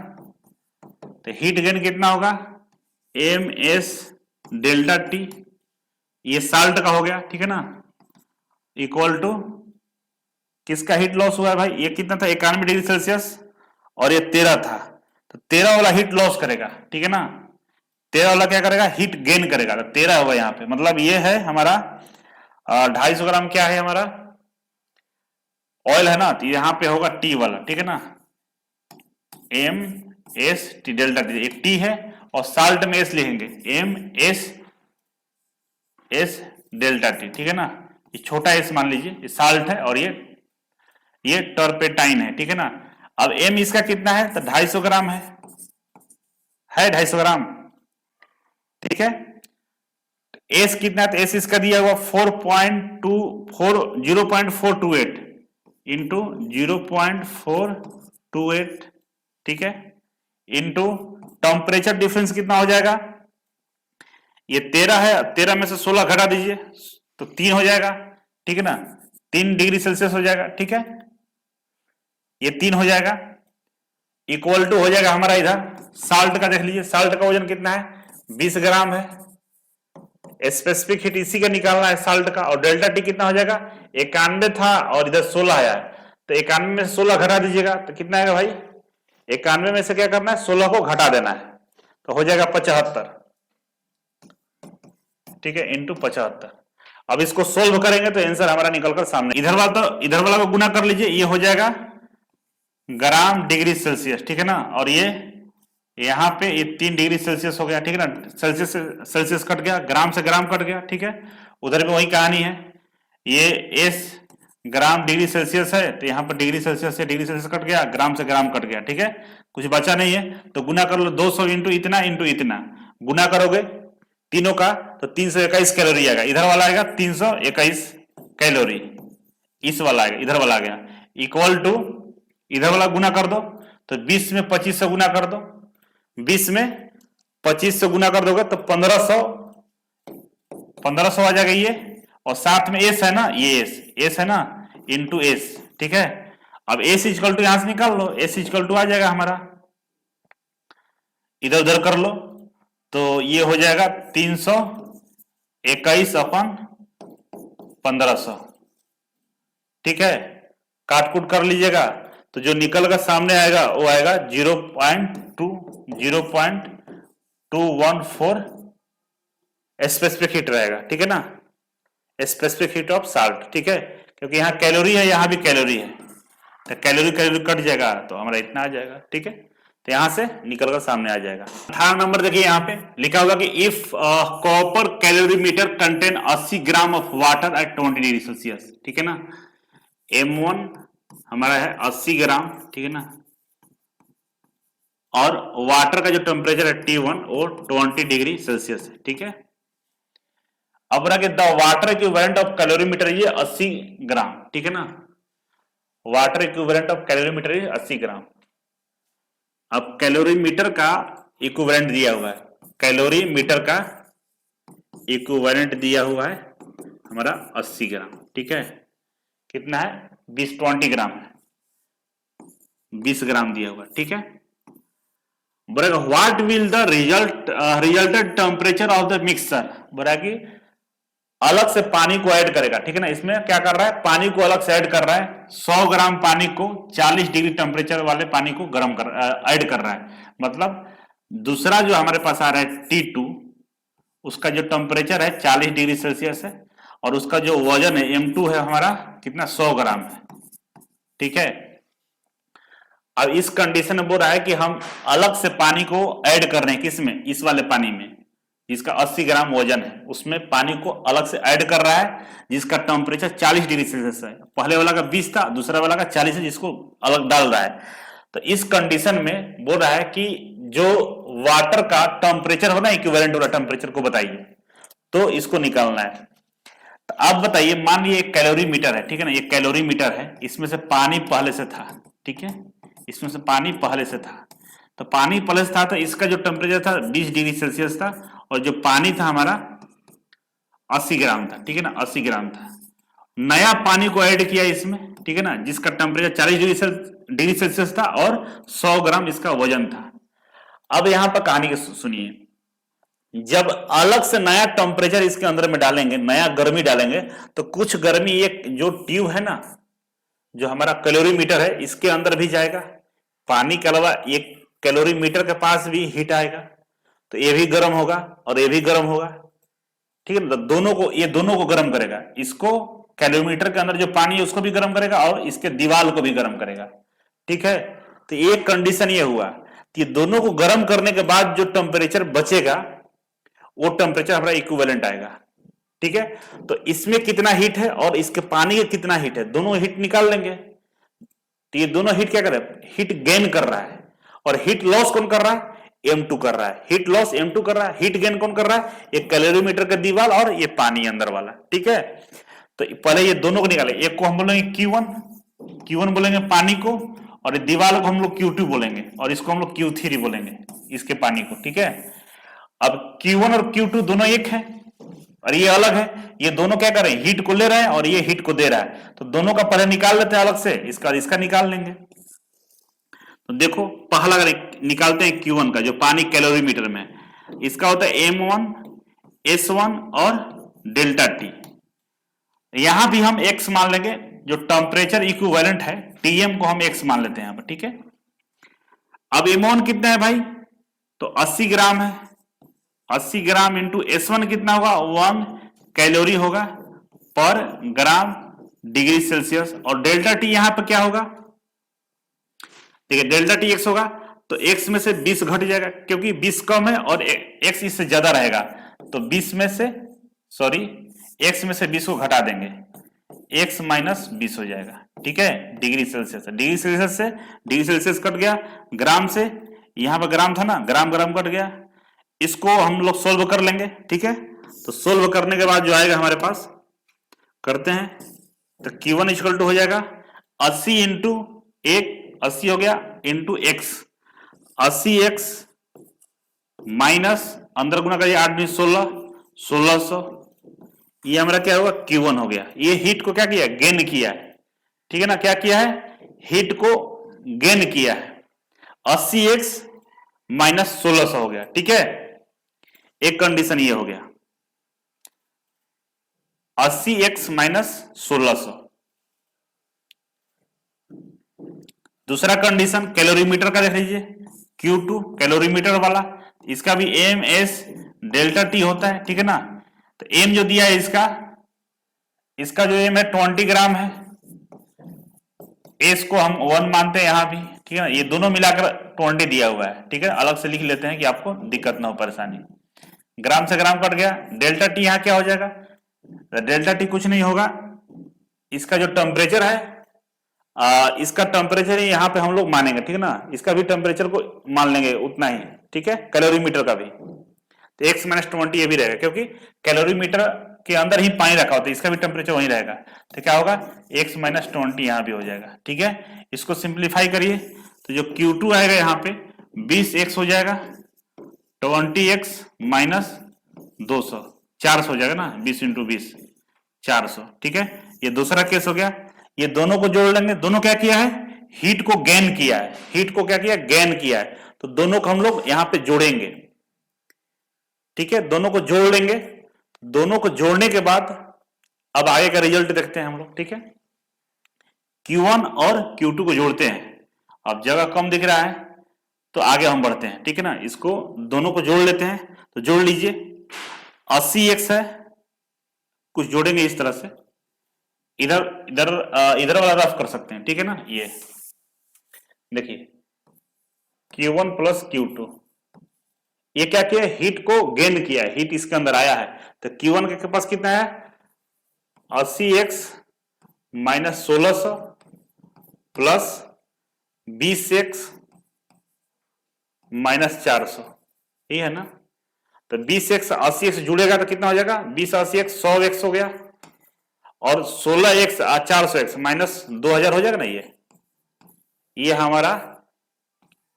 तो हीट गेन कितना होगा, MS डेल्टा T, ये साल्ट का हो गया, ठीक है ना, इक्वल टू किसका हीट लॉस हुआ है भाई, ये कितना था, 91 डिग्री सेल्सियस, और ये 13 था, तो 13 वाला हीट लॉस करेगा, ठीक है ना, 13 वाला क्या करेगा, हीट गेन करेगा, तो 13 होगा यहाँ पे, मतलब ये है हमारा 250 ग्राम क्या है हमारा ऑयल है ना, तो यहाँ पे होगा T वाला, ठीक है ना, MS डेल्टा T, एक T है और साल्ट में S लिखेंगे, MS डेल्टा T, ठीक है ना, ये छोटा S मान लीजिए, ये साल्ट है और ये टर्पेटाइन है, ठीक है ना। अब M इसका कितना है, तो 250 ग्राम है 250 ग्राम, ठीक है। S कितना है, तो S इसका दिया हुआ 0.428 इंटू 0.428, ठीक है, इंटू टेम्परेचर डिफरेंस कितना हो जाएगा, ये 13 है, 13 में से 16 घटा दीजिए तो 3 हो जाएगा, ठीक है ना, 3 डिग्री सेल्सियस हो जाएगा, ठीक है, ये 3 हो जाएगा, इक्वल टू हो जाएगा हमारा इधर साल्ट का, देख लीजिए साल्ट का वजन कितना है, 20 ग्राम है, स्पेसिफिक हीट इसी का निकालना है साल्ट का, और डेल्टा टी कितना हो जाएगा, 91 था और इधर 16 आया, तो 91 में से 16 घटा दीजिएगा तो कितना आएगा भाई, 91 में से क्या करना है, 16 को घटा देना है, तो हो जाएगा 75, ठीक है, इंटू 75। अब इसको सोल्व करेंगे तो आंसर हमारा निकलकर सामने, इधर वाला को गुना कर लीजिए, ये हो जाएगा ग्राम डिग्री सेल्सियस, ठीक है ना, और ये यहाँ पे ये 3 डिग्री सेल्सियस हो गया, ठीक है ना, सेल्सियस कट गया, ग्राम से ग्राम कट गया, ठीक है, उधर भी वही कहानी है, ये एस ग्राम डिग्री सेल्सियस है, तो यहाँ पर डिग्री सेल्सियस से डिग्री सेल्सियस कट गया, ग्राम से ग्राम कट गया, ठीक है, कुछ बचा नहीं है, तो गुना कर लो 200 इंटू इतना, गुना करोगे तीनों का तो 321 कैलोरी आएगा, इधर वाला आएगा 321 कैलोरी, इस वाला आएगा, इधर वाला आ गया, इक्वल टू इधर वाला गुना कर दो, तो 20 में 25 से गुना कर दो, 20 में 25 से गुना कर दोगे तो 1500 आ जाएगा ये, और साथ में एस है ना, ये एस है ना, इंटू एस, ठीक है, अब एस इक्वल टू यहां से निकाल लो, एस इक्वल टू आ जाएगा हमारा, इधर उधर कर लो, तो ये हो जाएगा 321 अपन 1500, ठीक है, काट कूट कर लीजिएगा, तो जो निकल कर सामने आएगा वो आएगा 0.214 स्पेसिफिक हीट रहेगा, ठीक है ना, स्पेसिफिक हीट ऑफ साल्ट, ठीक है, क्योंकि यहाँ कैलोरी है, यहाँ भी कैलोरी है, तो कैलोरी कट जाएगा तो हमारा इतना आ जाएगा, ठीक है, तो यहां से निकलकर सामने आ जाएगा। 18 नंबर देखिए, यहाँ पे लिखा होगा कि if copper calorimeter contain 80 gram of water at 20 degree Celsius, ठीक है ना, M1 हमारा है 80 ग्राम, ठीक है ना, और वाटर का जो टेम्परेचर है T1 वो 20 डिग्री सेल्सियस है, ठीक है, अब रहा कि the water equivalent of calorimeter ये 80 ग्राम, ठीक है ना, वाटर इक्विवेलेंट ऑफ कैलोरीमीटर ये 80 ग्राम, अब कैलोरीमीटर का इक्विवेलेंट दिया हुआ है, कैलोरीमीटर का इक्विवेलेंट दिया हुआ है हमारा 80 ग्राम, ठीक है, कितना है 20 ग्राम है, 20 ग्राम दिया हुआ है, ठीक है, बोलेगा what will the resulted temperature of the mixture, बोला कि अलग से पानी को ऐड करेगा, ठीक है ना, इसमें क्या कर रहा है, पानी को अलग से ऐड कर रहा है, 100 ग्राम पानी को 40 डिग्री टेम्परेचर वाले पानी को गर्म कर ऐड कर रहा है, मतलब दूसरा जो हमारे पास आ रहा है T2, उसका जो टेम्परेचर है 40 डिग्री सेल्सियस है, और उसका जो वजन है M2 है हमारा कितना 100 ग्राम है, ठीक है, अब इस कंडीशन में बोल रहा है कि हम अलग से पानी को ऐड कर रहे हैं, किसमें, इस वाले पानी में जिसका 80 ग्राम वजन है, उसमें पानी को अलग से ऐड कर रहा है जिसका टेम्परेचर 40 डिग्री सेल्सियस है, पहले वाला का 20 था, दूसरा वाला का 40 है, जिसको अलग डाल रहा है, तो इस कंडीशन में बोल रहा है कि जो वाटर का टेम्परेचर होना इक्विवेलेंट वाला टेम्परेचर को बताइए, तो इसको निकालना है, तो आप बताइए, मान लीजिए एक कैलोरीमीटर है, ठीक है ना, ये कैलोरीमीटर है, इसमें से पानी पहले से था, ठीक है, इसमें से पानी पहले से था, तो पानी पहले से था तो इसका जो टेम्परेचर था 20 डिग्री सेल्सियस था, और जो पानी था हमारा 80 ग्राम था, ठीक है ना, 80 ग्राम था, नया पानी को ऐड किया इसमें, ठीक है ना, जिसका टेम्परेचर 40 डिग्री सेल्सियस था और 100 ग्राम इसका वजन था। अब यहां पर कहानी के सुनिए, जब अलग से नया टेम्परेचर इसके अंदर में डालेंगे, नया गर्मी डालेंगे, तो कुछ गर्मी एक जो ट्यूब है ना, जो हमारा कैलोरीमीटर है, इसके अंदर भी जाएगा, पानी के अलावा एक कैलोरीमीटर के पास भी हीट आएगा, तो ये भी गर्म होगा और ये भी गर्म होगा, ठीक है ना, तो ये दोनों को गर्म करेगा, इसको कैलोरीमीटर के अंदर जो पानी है उसको भी गर्म करेगा और इसके दीवार को भी गर्म करेगा, ठीक है, तो एक कंडीशन ये हुआ कि दोनों को गर्म करने के बाद जो टेम्परेचर बचेगा वो टेम्परेचर हमारा इक्विवेलेंट आएगा, ठीक है, तो इसमें कितना हीट है और इसके पानी का कितना हीट है, दोनों हीट निकाल लेंगे, तो ये दोनों हीट क्या कर रहा है, हीट गेन कर रहा है, और हीट लॉस कौन कर रहा है, M2 कर रहा है, हीट लॉस M2 कर रहा है, हीट गेन कौन कर रहा है, ये कैलोरीमीटर का दीवार और ये पानी अंदर वाला, ठीक है, तो पहले ये दोनों को निकाले, एक को हम बोलेंगे Q1 बोलेंगे पानी को, और दीवार को हम लोग Q2 बोलेंगे, और इसको हम लोग Q3 बोलेंगे, इसके पानी को, ठीक है, अब Q1 और Q2 दोनों एक है, और ये अलग है, ये दोनों क्या कर रहे हैं, हीट को ले रहे हैं और ये हीट को दे रहा है, तो दोनों का पहले निकाल लेते हैं अलग से, इसका निकाल लेंगे। तो देखो पहला अगर निकालते हैं Q1 का, जो पानी कैलोरीमीटर में, इसका होता है M1 S1 और डेल्टा टी। यहां भी हम x मान लेंगे, जो टेम्परेचर इक्विवेलेंट है Tm को हम x मान लेते हैं यहां पर, ठीक है। अब M1 कितना है भाई, तो 80 ग्राम है, 80 ग्राम इंटू S1 कितना होगा, 1 कैलोरी होगा पर ग्राम डिग्री सेल्सियस, और डेल्टा टी यहां पर क्या होगा, ठीक है, डेल्टा टी x होगा, तो x में से 20 घट जाएगा क्योंकि 20 कम है और x इससे ज्यादा रहेगा, तो 20 में से सॉरी x में से 20 को घटा देंगे, x माइनस 20 हो जाएगा, ठीक है, डिग्री सेल्सियस से, डिग्री सेल्सियस से डिग्री सेल्सियस कट गया, ग्राम से यहां पर ग्राम था ना, ग्राम ग्राम कट गया, इसको हम लोग सोल्व कर लेंगे, ठीक है। तो सोल्व करने के बाद जो आएगा हमारे पास, करते हैं, तो Q1 इक्वल टू हो जाएगा 80 इंटू 80 हो गया इंटू x, 80x माइनस अंदर गुना करिए 8 16 1600, ये हमारा क्या होगा, Q1 हो गया। ये हीट को क्या किया, गेन किया है, ठीक है ना, क्या किया है, हीट को गेन किया है, 80x माइनस 1600 हो गया, ठीक है। एक कंडीशन ये हो गया 80x माइनस 1600। दूसरा कंडीशन कैलोरीमीटर का देख लीजिए, Q2 कैलोरीमीटर वाला, इसका भी एम एस डेल्टा टी होता है, ठीक है ना। तो एम जो दिया है इसका जो एम है 20 ग्राम है, एस को हम 1 मानते हैं यहां भी, ठीक है ना, ये दोनों मिलाकर 20 दिया हुआ है, ठीक है, अलग से लिख लेते हैं कि आपको दिक्कत ना हो, परेशानी। ग्राम से ग्राम कट गया, डेल्टा टी यहां क्या हो जाएगा, डेल्टा टी कुछ नहीं होगा, इसका जो टेम्परेचर है इसका टेम्परेचर यहाँ पे हम लोग मानेंगे, ठीक है ना, इसका भी टेम्परेचर को मान लेंगे उतना ही, ठीक है, कैलोरीमीटर का भी, तो x माइनस 20 ये भी रहेगा क्योंकि कैलोरीमीटर के अंदर ही पानी रखा होता है, इसका भी टेम्परेचर वही रहेगा, तो क्या होगा, x माइनस 20 यहाँ भी हो जाएगा, ठीक है। इसको सिंप्लीफाई करिए तो जो Q2 आएगा यहाँ पे 20x हो जाएगा, 20x माइनस 200 400 हो जाएगा ना, 20 इंटू 20 400, ठीक है। ये दूसरा केस हो गया, ये दोनों को जोड़ लेंगे, दोनों क्या किया है, हीट को गेन किया है, हीट को क्या किया, गेन किया है, तो दोनों को हम लोग यहां पे जोड़ेंगे, ठीक है, दोनों को जोड़ लेंगे, दोनों को जोड़ने के बाद अब आगे का रिजल्ट देखते हैं हम लोग, ठीक है। Q1 और Q2 को जोड़ते हैं, अब जगह कम दिख रहा है तो आगे हम बढ़ते हैं, ठीक है ना, इसको दोनों को जोड़ लेते हैं, तो जोड़ लीजिए 80x है, कुछ जोड़ेंगे इस तरह से, इधर इधर इधर वाला रफ कर सकते हैं, ठीक है ना, ये देखिए Q1 प्लस Q2, ये क्या किया, हीट को गेन किया है, हीट इसके अंदर आया है, तो Q1 के पास कितना है, 80x minus 1600 plus 20x minus 400, ये है ना, तो 20x 80x जुड़ेगा तो कितना हो जाएगा, 20 80x 100x हो गया, और 16x 400x माइनस 2000 हो जाएगा ना, ये हमारा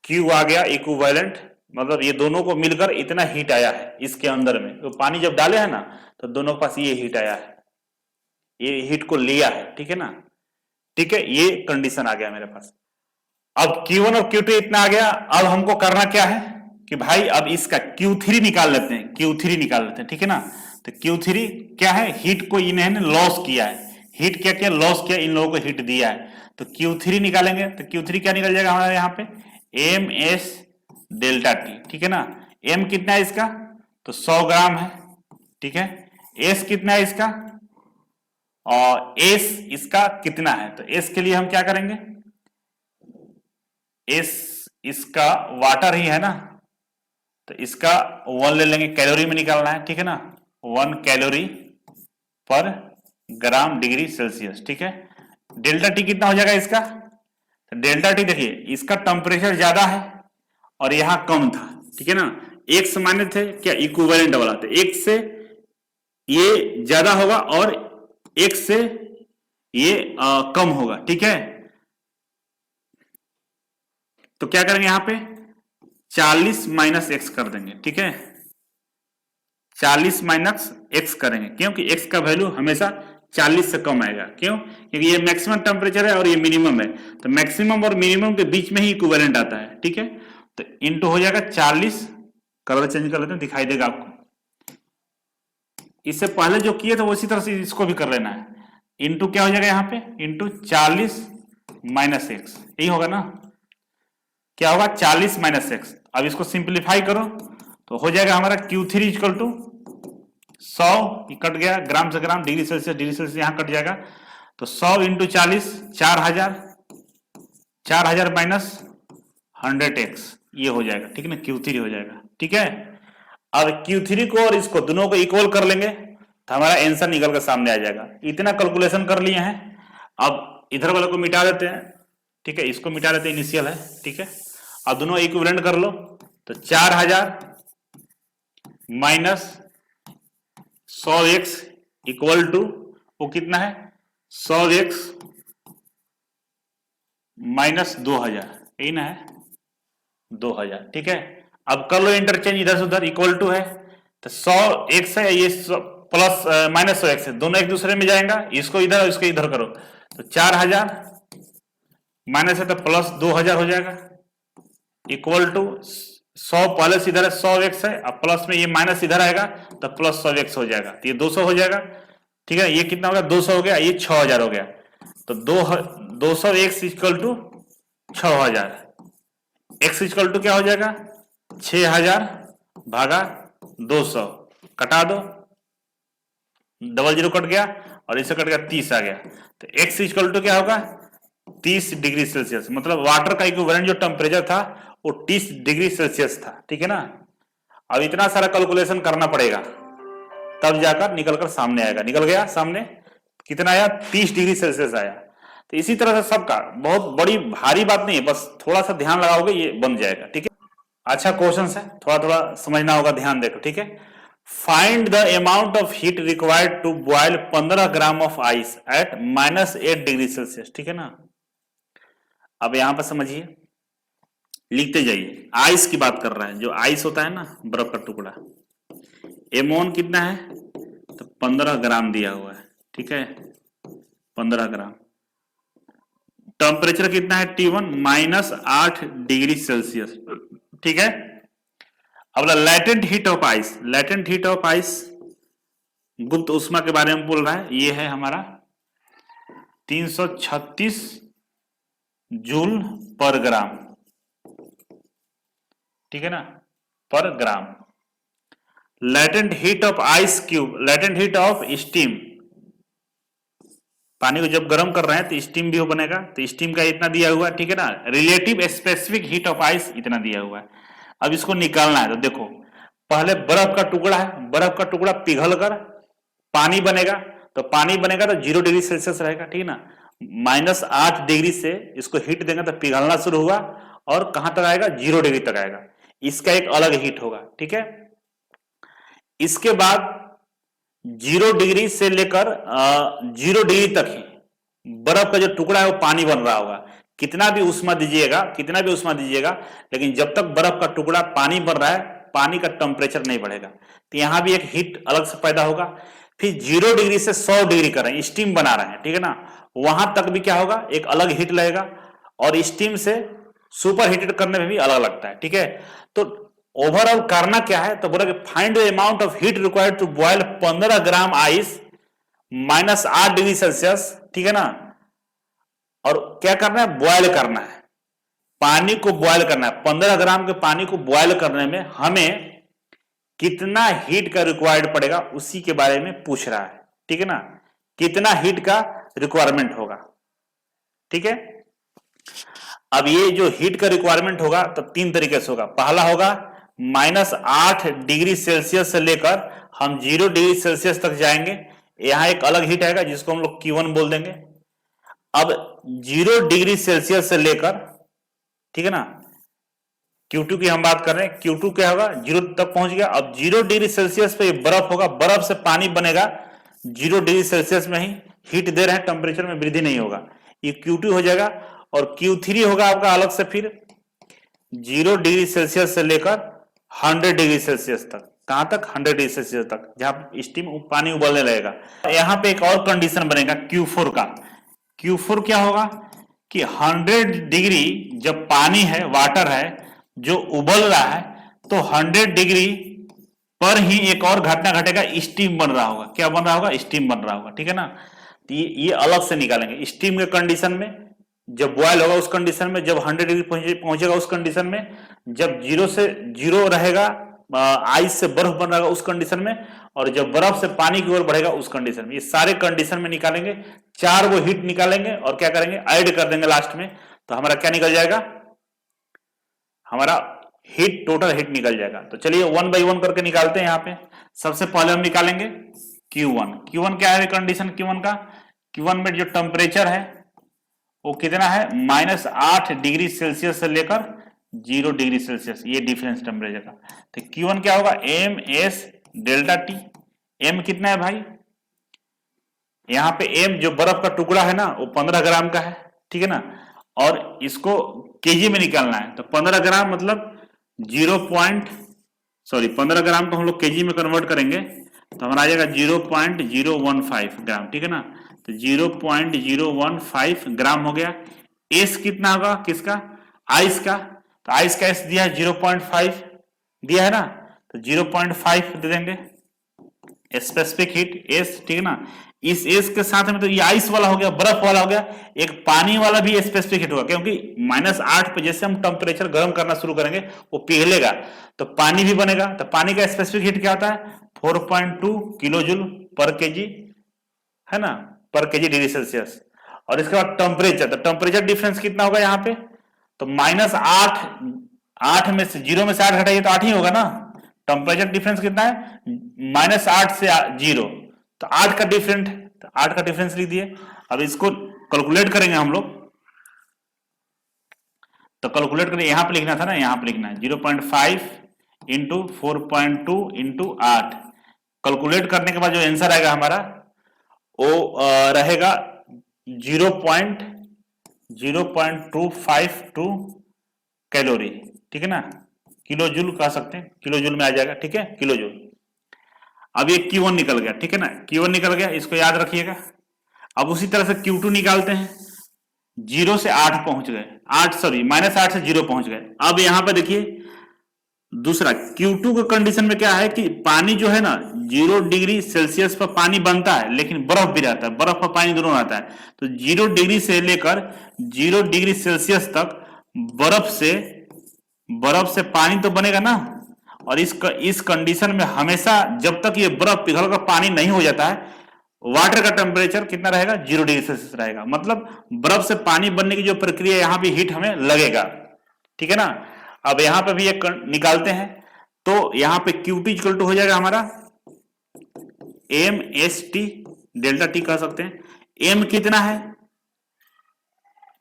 Q आ गया इक्विवेलेंट, मतलब ये दोनों को मिलकर इतना हीट आया है इसके अंदर में, तो पानी जब डाले है ना तो दोनों के पास ये हीट आया है, ये हीट को लिया है, ठीक है ना, ठीक है, ये कंडीशन आ गया मेरे पास। अब Q1 और Q2 इतना आ गया, अब हमको करना क्या है कि भाई अब इसका Q3 निकाल लेते हैं, Q3 निकाल लेते हैं, ठीक है ना। तो Q3 क्या है, हीट को इन्होंने लॉस किया है, हीट क्या क्या लॉस किया, इन लोगों को हीट दिया है, तो Q3 निकालेंगे, तो Q3 क्या निकल जाएगा हमारे यहाँ पे, एम एस डेल्टा टी, ठीक है ना। एम कितना है इसका, तो 100 ग्राम है, ठीक है। एस कितना है इसका, और एस इसका कितना है, तो एस के लिए हम क्या करेंगे, एस इसका वाटर ही है ना, तो इसका 1 ले लेंगे, कैलोरी में निकालना है, ठीक है ना, 1 कैलोरी पर ग्राम डिग्री सेल्सियस, ठीक है। डेल्टा टी कितना हो जाएगा इसका, तो डेल्टा टी देखिए इसका टेम्परेचर ज्यादा है और यहां कम था, ठीक है ना, एक समान थे क्या, इक्विवेलेंट वाला, तो एक से ये ज्यादा होगा और एक से ये कम होगा, ठीक है। तो क्या करेंगे यहां पे 40 माइनस एक्स कर देंगे, ठीक है, 40 माइनस एक्स करेंगे, क्योंकि एक्स का वैल्यू हमेशा 40 से कम आएगा। क्यों? क्योंकि ये मैक्सिमम टेम्परेचर है और ये मिनिमम है, तो मैक्सिमम और मिनिमम के बीच में ही इक्विवेलेंट आता है। ठीक है, तो इंटू हो जाएगा 40, कलर चेंज कर लेते हैं, दिखाई देगा आपको। इससे पहले जो किए थे उसी तरह से इसको भी कर लेना है। इंटू क्या हो जाएगा यहाँ पे, इंटू 40 माइनस एक्स, यही होगा ना। क्या होगा, 40 माइनस एक्स। अब इसको सिंप्लीफाई करो तो हो जाएगा हमारा Q3 इक्वल टू 100, कट गया ग्राम से ग्राम, डिग्री सेल्सियस यहां कट जाएगा, तो 100 इंटू 40 4000 माइनस 100x, ये हो जाएगा। ठीक है ना, Q3 हो जाएगा। ठीक है, अब Q3 को और इसको दोनों को इक्वल कर लेंगे तो हमारा आंसर निकल कर सामने आ जाएगा। इतना कैलकुलेशन कर लिए हैं, अब इधर वाले को मिटा देते हैं। ठीक है, इसको मिटा देते हैं, इनिशियल है। ठीक है, अब दोनों इक्विवेलेंट कर लो, तो 4000 माइनस 100x इक्वल टू वो कितना है, 100x माइनस 2000, यही ना है 2000। ठीक है, अब कर लो इंटरचेंज इधर से उधर, इक्वल टू है तो 100x है, ये प्लस माइनस 100x है, दोनों एक दूसरे में जाएगा, इसको इधर इसको इधर करो तो 4000 माइनस है तो प्लस 2000 हो जाएगा, इक्वल टू 100 पहले से इधर है 100x है, अब प्लस में ये माइनस इधर आएगा तो प्लस 100x हो जाएगा, तो ये 200 हो जाएगा। ठीक है, ये कितना हो गया, 200 हो गया, ये 6000 हो गया, तो 200x equal to 6000, x equal to क्या हो जाएगा, 6000 भागा 200, कटा दो, डबल जीरो कट गया और इससे कट गया 30 आ गया, तो x इक्वल टू क्या होगा, 30 डिग्री सेल्सियस। मतलब वाटर का इक्विवेलेंट जो टेम्परेचर था वो 30 डिग्री सेल्सियस था। ठीक है ना, अब इतना सारा कैलकुलेशन करना पड़ेगा तब जाकर निकल कर सामने आएगा। निकल गया सामने, कितना आया, 30 डिग्री सेल्सियस आया। तो इसी तरह से सबका, बहुत बड़ी भारी बात नहीं है, बस थोड़ा सा ध्यान लगाओगे ये बन जाएगा। ठीक है, अच्छा क्वेश्चन है, थोड़ा थोड़ा समझना होगा, ध्यान देखो। ठीक है, find the amount of heat required to boil 15 gram of ice at -8 degree Celsius. ठीक है ना, अब यहां पर समझिए, लिखते जाइए। आइस की बात कर रहा है, जो आइस होता है ना, बर्फ का टुकड़ा, एमोन कितना है, तो 15 ग्राम दिया हुआ है। ठीक है, 15 ग्राम। टेम्परेचर कितना है, T1 -8 डिग्री सेल्सियस। ठीक है, अब latent heat of ice, latent heat of ice गुप्त उष्मा के बारे में बोल रहा है, ये है हमारा 336 जूल पर ग्राम। ठीक है ना, per gram. Latent heat of ice cube, latent heat of steam, पानी को जब गर्म कर रहे हैं तो स्टीम भी हो बनेगा, तो स्टीम का इतना दिया हुआ है। ठीक है ना, relative specific heat of ice इतना दिया हुआ है। अब इसको निकालना है, तो देखो पहले बर्फ का टुकड़ा है, बर्फ का टुकड़ा पिघल कर पानी बनेगा, तो पानी बनेगा तो 0 डिग्री सेल्सियस रहेगा। ठीक है ना, -8 डिग्री से इसको हीट देंगे तो पिघलना शुरू हुआ और कहां तक आएगा, 0 डिग्री तक आएगा। इसका एक अलग हीट होगा। ठीक है, इसके बाद 0 डिग्री से लेकर 0 डिग्री तक ही बर्फ का जो टुकड़ा है वो पानी बन रहा होगा। कितना भी उष्मा दीजिएगा, कितना भी उष्मा दीजिएगा, लेकिन जब तक बर्फ का टुकड़ा पानी बन रहा है, पानी का टेम्परेचर नहीं बढ़ेगा। तो यहां भी एक हीट अलग से पैदा होगा। फिर 0 डिग्री से 100 डिग्री कर रहे हैं, स्टीम बना रहे हैं। ठीक है ना, वहां तक भी क्या होगा, एक अलग हीट लगेगा, और स्टीम से सुपर हीटेड करने में भी अलग लगता है। ठीक है, तो ओवरऑल करना क्या है, तो बोला कि find the amount of heat required to boil 15 gram ice -8 degree Celsius. ठीक है ना, और क्या करना है, बॉयल करना है, पानी को बॉयल करना है। 15 ग्राम के पानी को बॉयल करने में हमें कितना हीट का रिक्वायर्ड पड़ेगा उसी के बारे में पूछ रहा है। ठीक है ना, कितना हीट का रिक्वायरमेंट होगा। ठीक है, अब ये जो हीट का रिक्वायरमेंट होगा तो 3 तरीके से होगा। पहला होगा -8 डिग्री सेल्सियस से लेकर हम 0 डिग्री सेल्सियस तक जाएंगे, यहां एक अलग हीट आएगा जिसको हम लोग Q1 बोल देंगे। अब 0 डिग्री सेल्सियस से लेकर, ठीक है ना, Q2 की हम बात कर रहे हैं, Q2 क्या होगा, 0 तक पहुंच गया। अब 0 डिग्री सेल्सियस पे बर्फ होगा, बर्फ से पानी बनेगा, 0 डिग्री सेल्सियस में ही हीट दे रहे हैं, टेम्परेचर में वृद्धि नहीं होगा, ये Q2 हो जाएगा। और Q3 होगा आपका अलग से, फिर 0 डिग्री सेल्सियस से लेकर 100 डिग्री सेल्सियस तक। कहां तक, 100 डिग्री सेल्सियस तक, जहां स्टीम पानी उबलने लगेगा। यहां पे एक और कंडीशन बनेगा Q4 का। Q4 क्या होगा कि 100 डिग्री जब पानी है, वाटर है जो उबल रहा है, तो 100 डिग्री पर ही एक और घटना घटेगा, स्टीम बन रहा होगा। क्या बन रहा होगा, स्टीम बन रहा होगा, ठीक है ना। तो ये अलग से निकालेंगे। स्टीम के कंडीशन में जब बॉयल होगा उस कंडीशन में, जब 100 डिग्री पहुंचेगा उस कंडीशन में, जब जीरो रहेगा, आइस से बर्फ बन रहेगा उस कंडीशन में, और जब बर्फ से पानी की ओर बढ़ेगा उस कंडीशन में। ये सारे कंडीशन में निकालेंगे, 4 वो हीट निकालेंगे और क्या करेंगे, ऐड कर देंगे लास्ट में। तो हमारा क्या निकल जाएगा, हमारा हीट, टोटल हीट निकल जाएगा। तो चलिए 1 बाई 1 करके निकालते हैं। यहाँ पे सबसे पहले हम निकालेंगे Q1। Q1 क्या है कंडीशन Q1 का, Q1 में जो टेम्परेचर है वो कितना है, -8 डिग्री सेल्सियस से लेकर 0 डिग्री सेल्सियस, ये डिफरेंस टेम्परेचर का। तो Q1 क्या होगा, M S delta T. M कितना है भाई, यहाँ पे एम जो बर्फ का टुकड़ा है ना वो 15 ग्राम का है, ठीक है ना, और इसको केजी में निकालना है। तो 15 ग्राम मतलब 15 ग्राम को हम लोग केजी में कन्वर्ट करेंगे तो हमारा आ जाएगा 0.015 ग्राम, ठीक है ना। तो 0.015 ग्राम हो गया। एस कितना होगा किसका, आइस का। तो आइस का एस दिया है 0.5 दिया है ना, तो 0.5 दे देंगे स्पेसिफिक हीट एस, ठीक है ना। इस एस के साथ में तो ये आइस वाला हो गया, बर्फ वाला हो गया, एक पानी वाला भी स्पेसिफिक हीट होगा, क्योंकि -8 पे जैसे हम टेम्परेचर गर्म करना शुरू करेंगे वो पिघलेगा तो पानी भी बनेगा। तो पानी का स्पेसिफिक हीट क्या होता है, 4.2 किलो जूल पर केजी, है ना, पर केजी डिग्री सेल्सियस। और इसके बाद टेम्परेचर, तो टेम्परेचर डिफरेंस कितना होगा यहाँ पे, तो -8, 8 में से 0 में से 8 घटाइए तो 8 ही होगा ना। टेम्परेचर डिफरेंस कितना है, -8 से 0, तो 8 का डिफरेंट, तो 8 का डिफरेंस लिख दिए। अब इसको कैलकुलेट करेंगे हम लोग, तो कैलकुलेट करें, यहां पे लिखना था ना, यहां पे लिखना है 0.5 इंटू 4.2 इंटू 8। कैलकुलेट करने के बाद जो आंसर आएगा हमारा वो रहेगा 0.0252 कैलोरी, ठीक है ना। किलो जूल कह सकते हैं, किलो जूल में आ जाएगा, ठीक है, किलो जूल। अब ये Q1 निकल गया, ठीक है ना, Q1 निकल गया, इसको याद रखिएगा। अब उसी तरह से Q2 निकालते हैं। 0 से 8 पहुंच गए, -8 से 0 पहुंच गए। अब यहां पर देखिए दूसरा Q2 के कंडीशन में क्या है कि पानी जो है ना 0 डिग्री सेल्सियस पर पानी बनता है, लेकिन बर्फ भी रहता है, बर्फ और पानी दोनों रहता है। तो 0 डिग्री से लेकर 0 डिग्री सेल्सियस तक बर्फ से पानी तो बनेगा ना। और इस कंडीशन में हमेशा जब तक ये बर्फ पिघल कर पानी नहीं हो जाता है, वाटर का टेम्परेचर कितना रहेगा, 0 डिग्री सेल्सियस रहेगा। मतलब बर्फ से पानी बनने की जो प्रक्रिया, यहां भी हीट हमें लगेगा, ठीक है ना। अब यहां पे भी एक निकालते हैं, तो यहां पे Q2 इक्वल टू हो जाएगा हमारा M S T delta T कह सकते हैं। एम कितना है,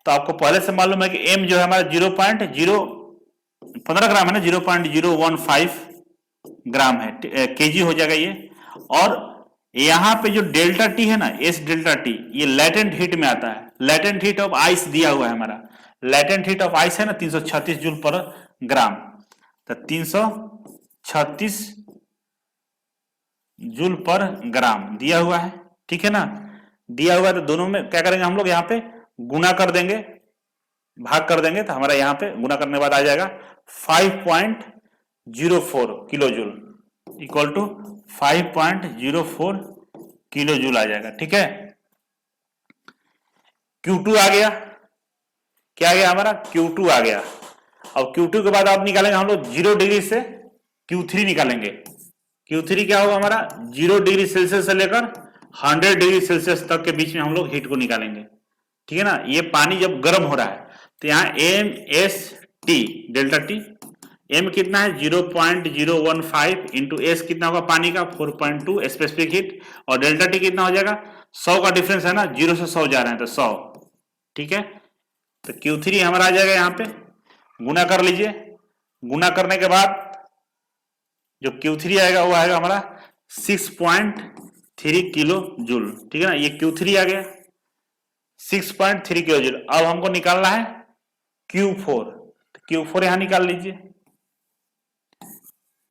तो आपको पहले से मालूम है कि एम जो है हमारा 15 ग्राम है ना, 0.015 ग्राम है, केजी हो जाएगा ये। और यहां पे जो डेल्टा टी है ना, एस डेल्टा टी, ये लेटेंट हीट में आता है। लेटेंट हीट ऑफ आइस दिया हुआ है हमारा, लेटेंट हीट ऑफ आइस है ना 336 जूल पर ग्राम। तो 336 जूल पर ग्राम दिया हुआ है, ठीक है ना। दिया हुआ है तो दोनों में क्या करेंगे हम लोग, यहाँ पे गुना कर देंगे, भाग कर देंगे, तो हमारा यहाँ पे गुना करने के बाद आ जाएगा 5.04 kilo joule equal to 5.04 kilo joule आ जाएगा, ठीक है। Q2 आ गया, क्या आ गया हमारा, Q2 आ गया। अब Q2 के बाद आप निकालेंगे हम लोग 0 डिग्री से Q3 निकालेंगे। Q3 क्या होगा हमारा, 0 डिग्री सेल्सियस से लेकर 100 डिग्री सेल्सियस तक के बीच में हम लोग हीट को निकालेंगे, ठीक है ना। ये पानी जब गर्म हो रहा है तो यहाँ M S T delta T, M कितना है 0.015 इंटू एस कितना होगा पानी का 4.2 स्पेसिफिक हीट, और डेल्टा टी कितना हो जाएगा, 100 का डिफरेंस है ना, 0 से 100 जा रहे हैं तो 100, ठीक है। तो Q3 हमारा आ जाएगा, यहाँ पे गुना कर लीजिए। गुना करने के बाद जो Q3 आएगा वो आएगा हमारा 6.3 किलो जूल, ठीक है ना। ये Q3 आ गया 6.3 किलो जूल। अब हमको निकालना है Q4, तो Q4 यहां निकाल लीजिए।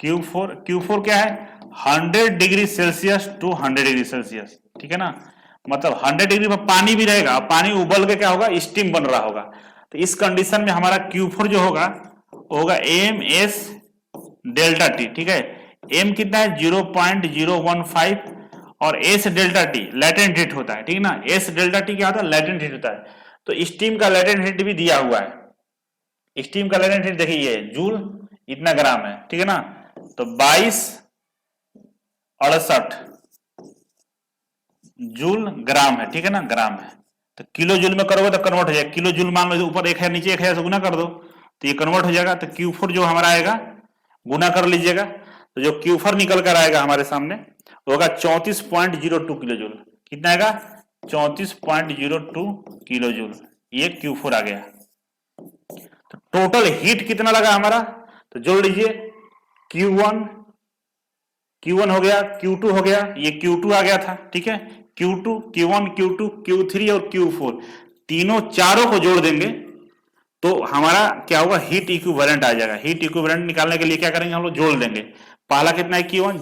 Q4 क्या है, 100 degree Celsius to 100 degree Celsius, ठीक है ना। मतलब 100 डिग्री में पानी भी रहेगा, पानी उबल के क्या होगा, स्टीम बन रहा होगा। तो इस कंडीशन में हमारा Q4 जो होगा होगा एम एस डेल्टा टी, ठीक है। एम कितना है 0.015 और S delta T latent heat होता है, ठीक है ना। एस डेल्टा टी क्या होता है, लैटेंट हीट होता है। तो स्टीम का लैटेंट हीट भी दिया हुआ है। स्टीम का लैटेंट हीट देखिए ये जूल इतना ग्राम है, ठीक है ना। तो 2268 जूल ग्राम है, ठीक है ना, ग्राम है। तो किलो जूल में करोगे तो कन्वर्ट हो जाएगा, किलो जूल मान लो ऊपर 1 है नीचे 1 है से गुना कर दो तो ये कन्वर्ट हो जाएगा। तो Q4 जो हमारा आएगा गुना कर लीजिएगा, तो जो Q4 निकल कर आएगा हमारे सामने वो होगा 34.02 किलो जूल। कितना आएगा, 34.02 किलो जूल, ये Q4 आ गया। तो टोटल हीट कितना लगा हमारा, तो जोड़ लीजिए Q1 हो गया, Q2 हो गया, ये Q2 आ गया था, ठीक है। Q2 Q1 Q2 Q3 और Q4 तीनों चारों को जोड़ देंगे तो हमारा क्या होगा, हीट इक्विवेलेंट आ जाएगा। हीट इक्विवेलेंट निकालने के लिए क्या करेंगे, हम लोग जोड़ देंगे। पहला कितना है Q1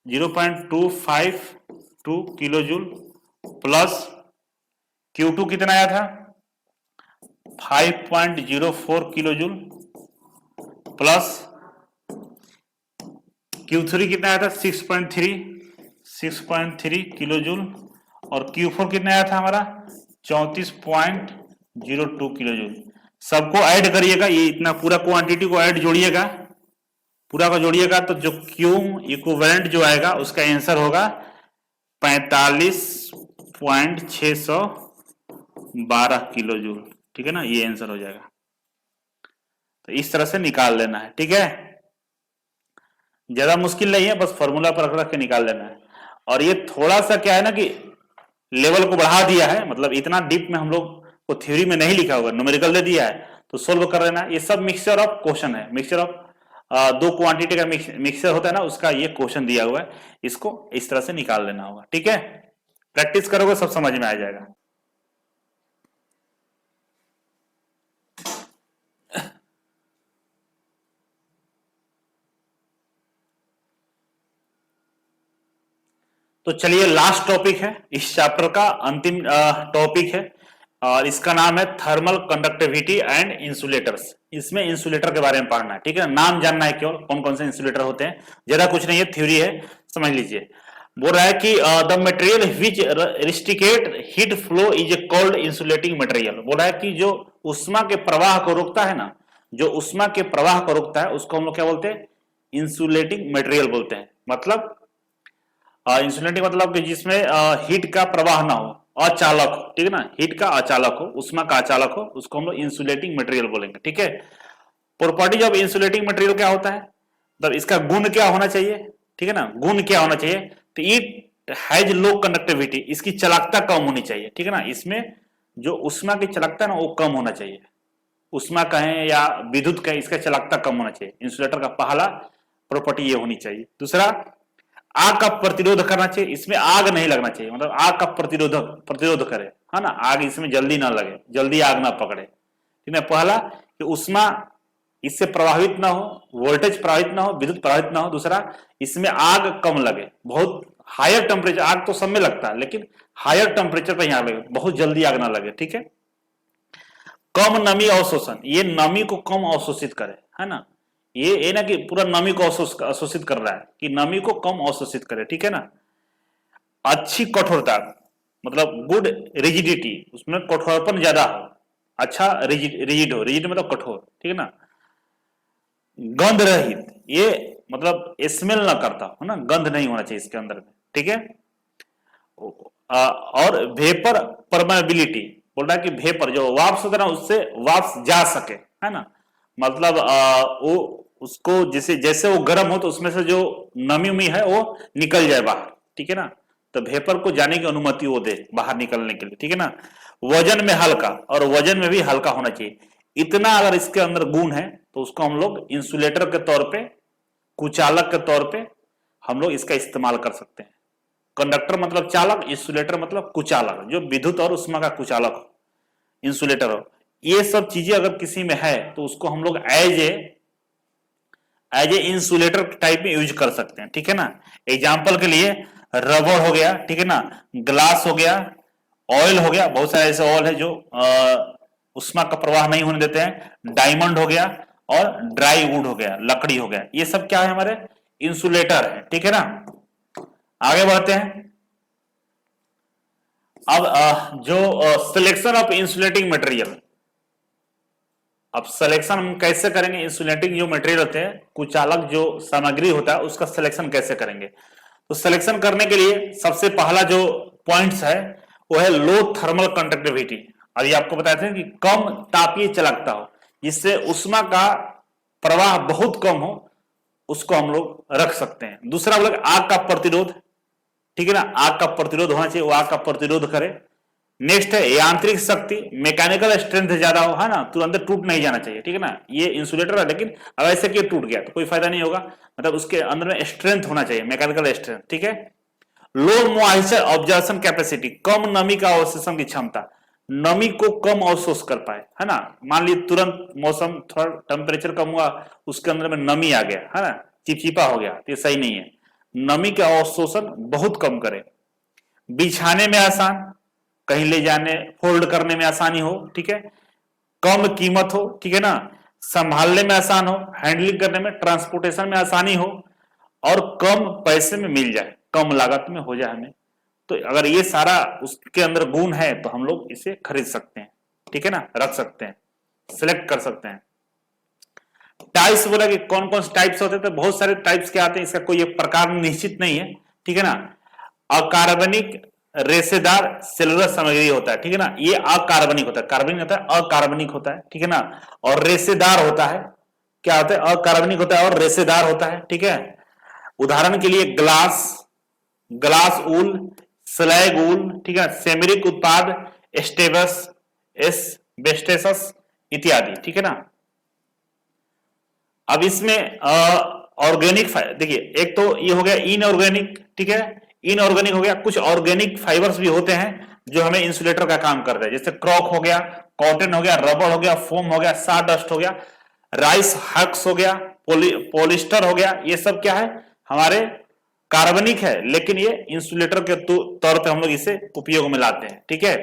0.0252 kilo joule plus Q2 कितना आया था 5.04 किलो जूल प्लस Q3 कितना आया था 6.3 किलो जूल और Q4 कितना आया था हमारा 34.02 किलो जूल। सबको ऐड करिएगा, ये इतना पूरा क्वांटिटी को ऐड जोड़िएगा, पूरा को जोड़िएगा तो जो Q इक्विवेलेंट जो आएगा उसका आंसर होगा 45.612 किलो जूल, ठीक है ना, ये आंसर हो जाएगा। तो इस तरह से निकाल लेना है, ठीक है। ज्यादा मुश्किल नहीं है, बस फॉर्मूला पर रख के निकाल लेना है। और ये थोड़ा सा क्या है ना कि लेवल को बढ़ा दिया है, मतलब इतना डीप में हम लोग को थ्योरी में नहीं लिखा होगा, न्यूमेरिकल दे दिया है तो सोल्व कर लेना। ये सब मिक्सचर ऑफ क्वेश्चन है, मिक्सचर ऑफ दो क्वांटिटी का मिक्सचर होता है ना, उसका ये क्वेश्चन दिया हुआ है, इसको इस तरह से निकाल लेना होगा, ठीक है। प्रैक्टिस करोगे सब समझ में आ जाएगा। तो चलिए लास्ट टॉपिक है इस चैप्टर का, अंतिम टॉपिक है और इसका नाम है थर्मल कंडक्टिविटी एंड इंसुलेटर्स। इसमें इंसुलेटर के बारे में पढ़ना है, ठीक है, नाम जानना है केवल कौन कौन से इंसुलेटर होते हैं, ज्यादा कुछ नहीं है, थ्योरी है, समझ लीजिए। बोल रहा है कि the material which restrict heat flow is a called insulating material. बोल रहा है कि जो उष्मा के प्रवाह को रोकता है ना, जो उष्मा के प्रवाह को रोकता है उसको हम लोग क्या बोलते हैं, इंसुलेटिंग मटेरियल बोलते हैं। मतलब इंसुलेटिंग मतलब कि जिसमें हीट का प्रवाह ना हो, अचालक हो, ठीक है ना, हीट का अचालक हो, उष्मा का अचालक हो, उसको हम लोग इंसुलेटिंग मटेरियल बोलेंगे, ठीक है। प्रॉपर्टीज ऑफ इंसुलेटिंग मटेरियल क्या होता है, मतलब इसका गुण क्या होना चाहिए, ठीक है ना, गुण क्या होना चाहिए, तो इट हैज लो कंडक्टिविटी, इसकी चालकता कम होनी चाहिए, ठीक है ना। इसमें जो उष्मा की चालकता है ना वो कम होना चाहिए, उष्मा कहें या विद्युत कहें, इसका चालकता कम होना चाहिए। इंसुलेटर का पहला प्रॉपर्टी ये होनी चाहिए। दूसरा, आग का प्रतिरोध करना चाहिए, इसमें आग नहीं लगना चाहिए, मतलब आग का प्रतिरोध करे, है ना, आग इसमें जल्दी ना लगे, जल्दी आग ना पकड़े, ठीक है। पहला कि उष्मा इससे प्रभावित ना हो, वोल्टेज प्रभावित ना हो, विद्युत प्रभावित ना हो। दूसरा, इसमें आग कम लगे, बहुत हायर टेम्परेचर, आग तो सब में लगता है लेकिन हायर टेम्परेचर पर आग लगे, बहुत जल्दी आग ना लगे, ठीक है। कम नमी अवशोषण, ये नमी को कम अवशोषित करे, है ना, ये ना कि पूरा नमी को अवशोषित कर रहा है, कि नमी को कम अवशोषित करे, ठीक है ना। अच्छी कठोरता, मतलब गुड रिजिडिटी, उसमें कठोरपन ज्यादा हो, अच्छा रिजिड हो, रिजिड मतलब कठोर, ठीक है ना। गंध रहित, ये मतलब स्मेल ना करता हो ना, गंध नहीं होना चाहिए इसके अंदर में, ठीक है। और वेपर परमेबिलिटी, बोल रहा है कि वेपर जो वाष्प होता है ना उससे वाष्प जा सके, है ना, मतलब वो उसको जैसे जैसे वो गर्म हो तो उसमें से जो नमी उमी है वो निकल जाए बाहर, ठीक है ना। तो वेपर को जाने की अनुमति वो दे बाहर निकलने के लिए, ठीक है ना। वजन में हल्का, और वजन में भी हल्का होना चाहिए। इतना अगर इसके अंदर गुण है तो उसको हम लोग इंसुलेटर के तौर पे, कुचालक के तौर पे हम लोग इसका इस्तेमाल कर सकते हैं। कंडक्टर मतलब चालक, इंसुलेटर मतलब कुचालक, जो विद्युत और उष्मा का कुचालक हो, इंसुलेटर हो। ये सब चीजें अगर किसी में है तो उसको हम लोग एज ए इंसुलेटर टाइप में यूज कर सकते हैं, ठीक है ना। एग्जाम्पल के लिए रबड़ हो गया, ठीक है ना, ग्लास हो गया, ऑयल हो गया, बहुत सारे ऐसे ऑयल है जो उष्मा का प्रवाह नहीं होने देते हैं, डायमंड हो गया, और ड्राई वुड हो गया, लकड़ी हो गया, ये सब क्या है हमारे इंसुलेटर है, ठीक है ना। आगे बढ़ते हैं। अब जो सिलेक्शन ऑफ इंसुलेटिंग मटेरियल, अब सिलेक्शन हम कैसे करेंगे, इंसुलेटिंग जो मटेरियल होते हैं, कुचालक जो सामग्री होता है उसका सिलेक्शन कैसे करेंगे। तो सिलेक्शन करने के लिए सबसे पहला जो पॉइंट्स है वो है लो थर्मल कंडक्टिविटी। अभी आपको बताए थे कि कम तापीय चालकता हो, जिससे उष्मा का प्रवाह बहुत कम हो, उसको हम लोग रख सकते हैं। दूसरा हम लोग आग का प्रतिरोध, ठीक है ना, आग का प्रतिरोध होना चाहिए, वो आग का प्रतिरोध करे। नेक्स्ट है यांत्रिक शक्ति, मैकेनिकल स्ट्रेंथ ज्यादा हो, है ना, तुरंत टूट नहीं जाना चाहिए, ठीक है ना। ये इंसुलेटर है, लेकिन अगर ऐसे कि टूट गया तो कोई फायदा नहीं होगा, मतलब उसके अंदर में स्ट्रेंथ होना चाहिए, मैकेनिकल स्ट्रेंथ, ठीक है। लो मॉइस्चर ऑब्जर्वेशन कैपेसिटी, कम नमी का अवशोषण की क्षमता, नमी को कम अवशोष कर पाए, है ना। मान लीजिए तुरंत मौसम थोड़ा टेम्परेचर कम हुआ, उसके अंदर में नमी आ गया, है ना, चिपचिपा हो गया, तो ये सही नहीं है। नमी का अवशोषण बहुत कम करे। बिछाने में आसान, कहीं ले जाने फोल्ड करने में आसानी हो, ठीक है। कम कीमत हो, ठीक है ना, संभालने में आसान हो, हैंडलिंग करने में, ट्रांसपोर्टेशन में आसानी हो, और कम पैसे में मिल जाए, कम लागत में हो जाए हमें। तो अगर ये सारा उसके अंदर गुण है तो हम लोग इसे खरीद सकते हैं, ठीक है ना, रख सकते हैं, सिलेक्ट कर सकते हैं। टाइप्स बोला कि कौन कौन से टाइप्स होते हैं, तो बहुत सारे टाइप्स के आते हैं, इसका कोई एक प्रकार निश्चित नहीं है, ठीक है ना। अकार्बनिक रेशेदार सेलुलर सामग्री होता है, ठीक है ना, ये अकार्बनिक होता है, कार्बनिक होता है, अकार्बनिक होता है, ठीक है ना। और रेशेदार होता है, क्या होता है, अकार्बनिक होता है और रेशेदार होता है, ठीक है। उदाहरण के लिए ग्लास, ग्लास ऊल, स्लैग ऊल, ठीक है, सेमेरिक उत्पाद, स्टेबस, एस्बेस्टस इत्यादि, ठीक है ना। अब इसमें ऑर्गेनिक, देखिए एक तो ये हो गया इनऑर्गेनिक, ठीक है, इनऑर्गेनिक हो गया। कुछ ऑर्गेनिक फाइबर्स भी होते हैं जो हमें इंसुलेटर का काम करते हैं, जैसे क्रॉक हो गया, कॉटन हो गया, रबर हो गया, फोम हो गया, साडस्ट हो गया, राइस हक्स हो गया, पॉलिस्टर हो गया, ये सब क्या है हमारे कार्बनिक है, लेकिन ये इंसुलेटर के तौर पे हम लोग इसे उपयोग में लाते हैं, ठीक है।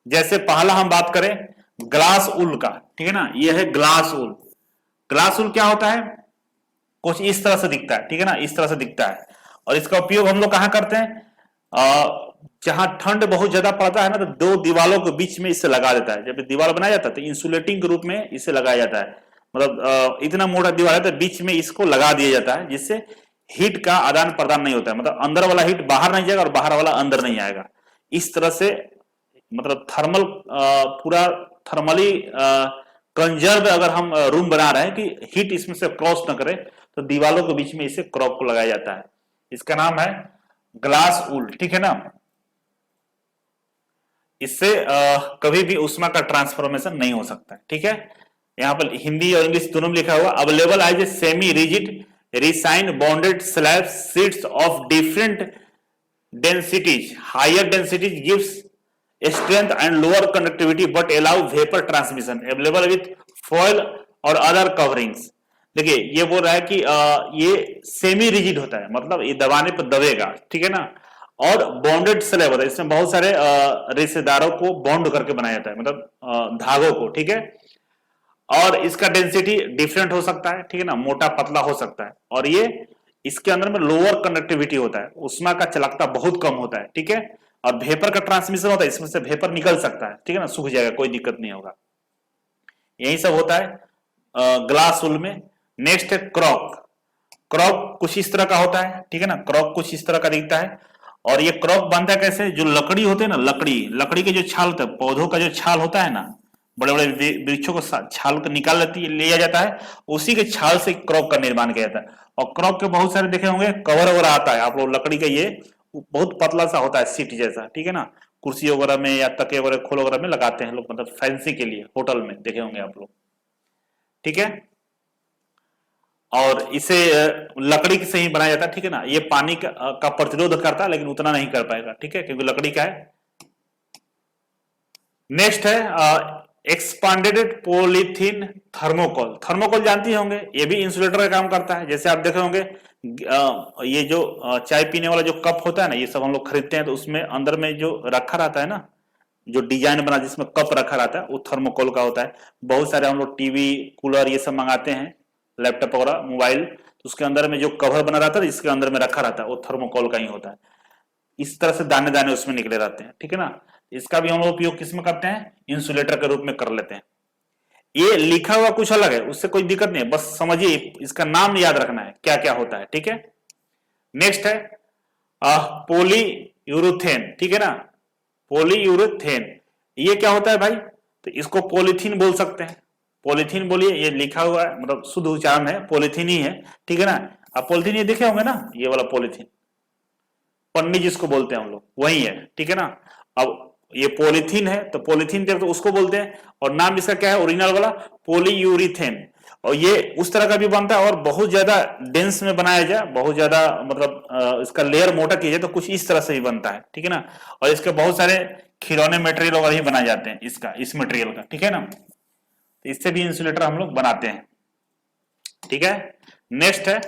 जैसे पहला हम बात करें ग्लास ऊल का, ठीक है ना, ये है ग्लास ऊल। ग्लास ऊल क्या होता है, कुछ इस तरह से दिखता है, ठीक है ना, इस तरह से दिखता है। और इसका उपयोग हम लोग कहां करते हैं, जहां ठंड बहुत ज्यादा पड़ता है ना, तो दो दीवारों के बीच में इसे लगा देता है। जब दीवार बनाया जाता है तो इंसुलेटिंग के रूप में इसे लगाया जाता है, मतलब इतना मोटा दीवार है तो बीच में इसको लगा दिया जाता है, जिससे हीट का आदान प्रदान नहीं होता है, मतलब अंदर वाला हीट बाहर नहीं जाएगा और बाहर वाला अंदर नहीं आएगा। इस तरह से मतलब थर्मल, पूरा थर्मली कंजर्व अगर हम रूम बना रहे हैं कि हीट इसमें से क्रॉस न करे, तो दीवारों के बीच में इसे क्रॉक को लगाया जाता है। इसका नाम है ग्लास ऊल, ठीक है ना। इससे कभी भी उष्मा का ट्रांसफॉर्मेशन नहीं हो सकता है, ठीक है। यहां पर हिंदी और इंग्लिश दोनों में लिखा हुआ, available as a semi rigid resin bonded slab sheets of different densities, higher densities gives strength and lower conductivity but allow vapor transmission, available with foil और other coverings। देखिए ये बोल रहा है कि ये सेमी रिजिड होता है, मतलब ये दबाने पर दबेगा, ठीक है ना, और बॉन्डेड स्लैब होता है, इसमें बहुत सारे रेशेदारों को बॉन्ड करके बनाया जाता है, मतलब धागों को, ठीक है। और इसका डेंसिटी डिफरेंट हो सकता है, ठीक है ना, मोटा पतला हो सकता है, और ये इसके अंदर में लोअर कंडक्टिविटी होता है, उष्मा का चालकता बहुत कम होता है, ठीक है। और वेपर का ट्रांसमिशन होता है, इसमें से वेपर निकल सकता है, ठीक है ना, सूख जाएगा, कोई दिक्कत नहीं होगा। यही सब होता है ग्लास ऊल में। नेक्स्ट है क्रॉक। क्रॉक कुछ इस तरह का होता है, ठीक है ना, क्रॉक कुछ इस तरह का दिखता है। और ये क्रॉक बनता है कैसे, जो लकड़ी होते हैं ना, लकड़ी के जो छाल होता है, पौधों का जो छाल होता है ना, बड़े बड़े वृक्षों को छाल को निकाल लिया जाता है, उसी के छाल से क्रॉक का निर्माण किया जाता है। और क्रॉक के बहुत सारे देखे होंगे कवर वगैरह आता है, आप लोग लकड़ी का ये बहुत पतला सा होता है, सीट जैसा, ठीक है ना, कुर्सी वगैरह में या तकिया वगैरह खोल वगैरह में लगाते हैं लोग, मतलब फैंसी के लिए, होटल में देखे होंगे आप लोग, ठीक है। और इसे लकड़ी से ही बनाया जाता है, ठीक है ना। ये पानी का प्रतिरोध करता है, लेकिन उतना नहीं कर पाएगा, ठीक है, क्योंकि लकड़ी का है। नेक्स्ट है एक्सपांडेड पॉलीथीन थर्मोकोल। थर्मोकोल जानती होंगे, ये भी इंसुलेटर का काम करता है। जैसे आप देखे होंगे ये जो चाय पीने वाला जो कप होता है ना, ये सब हम लोग खरीदते हैं, तो उसमें अंदर में जो रखा रहता है ना, जो डिजाइन बना जिसमें कप रखा रहता है, वो थर्मोकोल का होता है। बहुत सारे हम लोग टीवी, कूलर ये सब मंगाते हैं, लैपटॉप वगैरह, मोबाइल, तो उसके अंदर में जो कवर बना रहता है, इसके अंदर में रखा रहता है, वो थर्मोकोल का ही होता है। इस तरह से दाने दाने उसमें निकले रहते हैं, ठीक है ना। इसका भी हम लोग उपयोग किस में करते हैं, इंसुलेटर के रूप में कर लेते हैं। ये लिखा हुआ कुछ अलग है, उससे कोई दिक्कत नहीं है, बस समझिए इसका नाम याद रखना है क्या क्या होता है, ठीक है। नेक्स्ट है पोली यूरोथेन, ठीक है ना, पोली यूरोथेन। ये क्या होता है भाई, तो इसको पॉलीथीन बोल सकते हैं। पॉलीथीन बोलिए, ये लिखा हुआ है, मतलब शुद्ध उच्चारण है, पॉलीथीन ही है, ठीक है ना। आप पॉलीथीन ये देखे होंगे ना, ये वाला पॉलीथीन, पन्नी जिसको बोलते हैं हम लोग, वही है, ठीक है ना। अब ये पॉलीथीन है, तो पॉलीथीन तो उसको बोलते हैं, और नाम इसका क्या है ओरिजिनल वाला, पॉलीयूरिथेन। और ये उस तरह का भी बनता है, और बहुत ज्यादा डेंस में बनाया जाए, बहुत ज्यादा मतलब इसका लेयर मोटा किया जाए तो कुछ इस तरह से भी बनता है, ठीक है ना। और इसके बहुत सारे खिलौने मटेरियल वगैरह ही बनाए जाते हैं इसका, इस मटेरियल का, ठीक है ना। तो इससे भी इंसुलेटर हम लोग बनाते हैं, ठीक है। नेक्स्ट है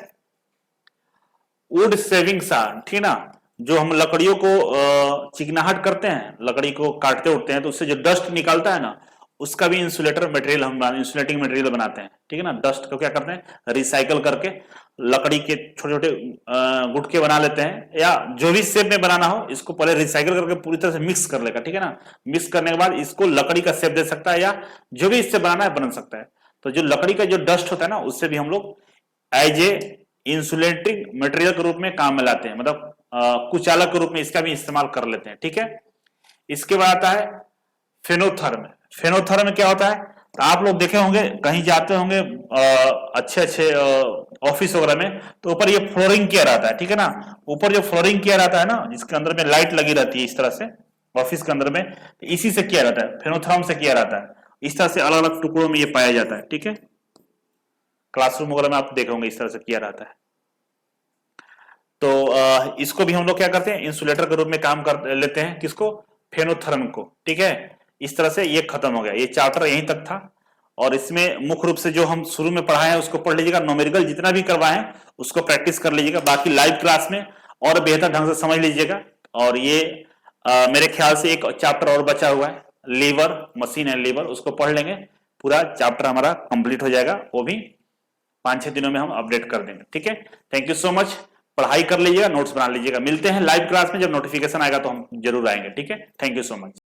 वुड सेविंग सार, ठीक है ना। जो हम लकड़ियों को चिकनाहट करते हैं, लकड़ी को काटते उठते हैं, तो उससे जो डस्ट निकलता है ना, उसका भी इंसुलेटर मटेरियल हम इंसुलेटिंग मटेरियल बनाते हैं, ठीक है ना। डस्ट को क्या करते हैं, रिसाइकल करके लकड़ी के छोटे छोटे गुटके बना लेते हैं, या जो भी शेप में बनाना हो, इसको पहले रिसाइकल करके पूरी तरह से मिक्स कर लेगा, ठीक है ना। मिक्स करने के बाद इसको लकड़ी का शेप दे सकता है, या जो भी इससे बनाना है बन सकता है। तो जो लकड़ी का जो डस्ट होता है ना, उससे भी हम लोग एज ए इंसुलेटिंग मटेरियल के रूप में काम में लाते हैं, मतलब कुचालक के रूप में इसका भी इस्तेमाल कर लेते हैं, ठीक है। इसके बाद आता है फेनोथर्म। फेनोथर्म क्या होता है, तो आप लोग देखे होंगे, कहीं जाते होंगे अच्छे अच्छे ऑफिस वगैरह में, तो ऊपर ये फ्लोरिंग किया रहता है, ठीक है ना। ऊपर जो फ्लोरिंग किया रहता है ना, जिसके अंदर में लाइट लगी रहती है इस तरह से, ऑफिस के अंदर में, तो इसी से किया रहता है, फेनोथर्म से किया रहता है। इस तरह से अलग अलग टुकड़ों में ये पाया जाता है, ठीक है। क्लासरूम वगैरह में आप देखे होंगे इस तरह से किया रहता है। तो इसको भी हम लोग क्या करते हैं, इंसुलेटर के रूप में काम कर लेते हैं, किसको, फेनोथर्म को, ठीक है। इस तरह से ये खत्म हो गया, ये चैप्टर यहीं तक था। और इसमें मुख्य रूप से जो हम शुरू में पढ़ाए हैं उसको पढ़ लीजिएगा, न्यूमेरिकल जितना भी करवाए हैं उसको प्रैक्टिस कर लीजिएगा, बाकी लाइव क्लास में और बेहतर ढंग से समझ लीजिएगा। और ये मेरे ख्याल से एक चैप्टर और बचा हुआ है, लीवर, मशीन एंड लीवर, उसको पढ़ लेंगे, पूरा चैप्टर हमारा कंप्लीट हो जाएगा, वो भी 5-6 दिनों में हम अपडेट कर देंगे, ठीक है। थैंक यू सो मच, पढ़ाई कर लीजिएगा, नोट्स बना लीजिएगा। मिलते हैं लाइव क्लास में, जब नोटिफिकेशन आएगा तो हम जरूर आएंगे, ठीक है। Thank you so much.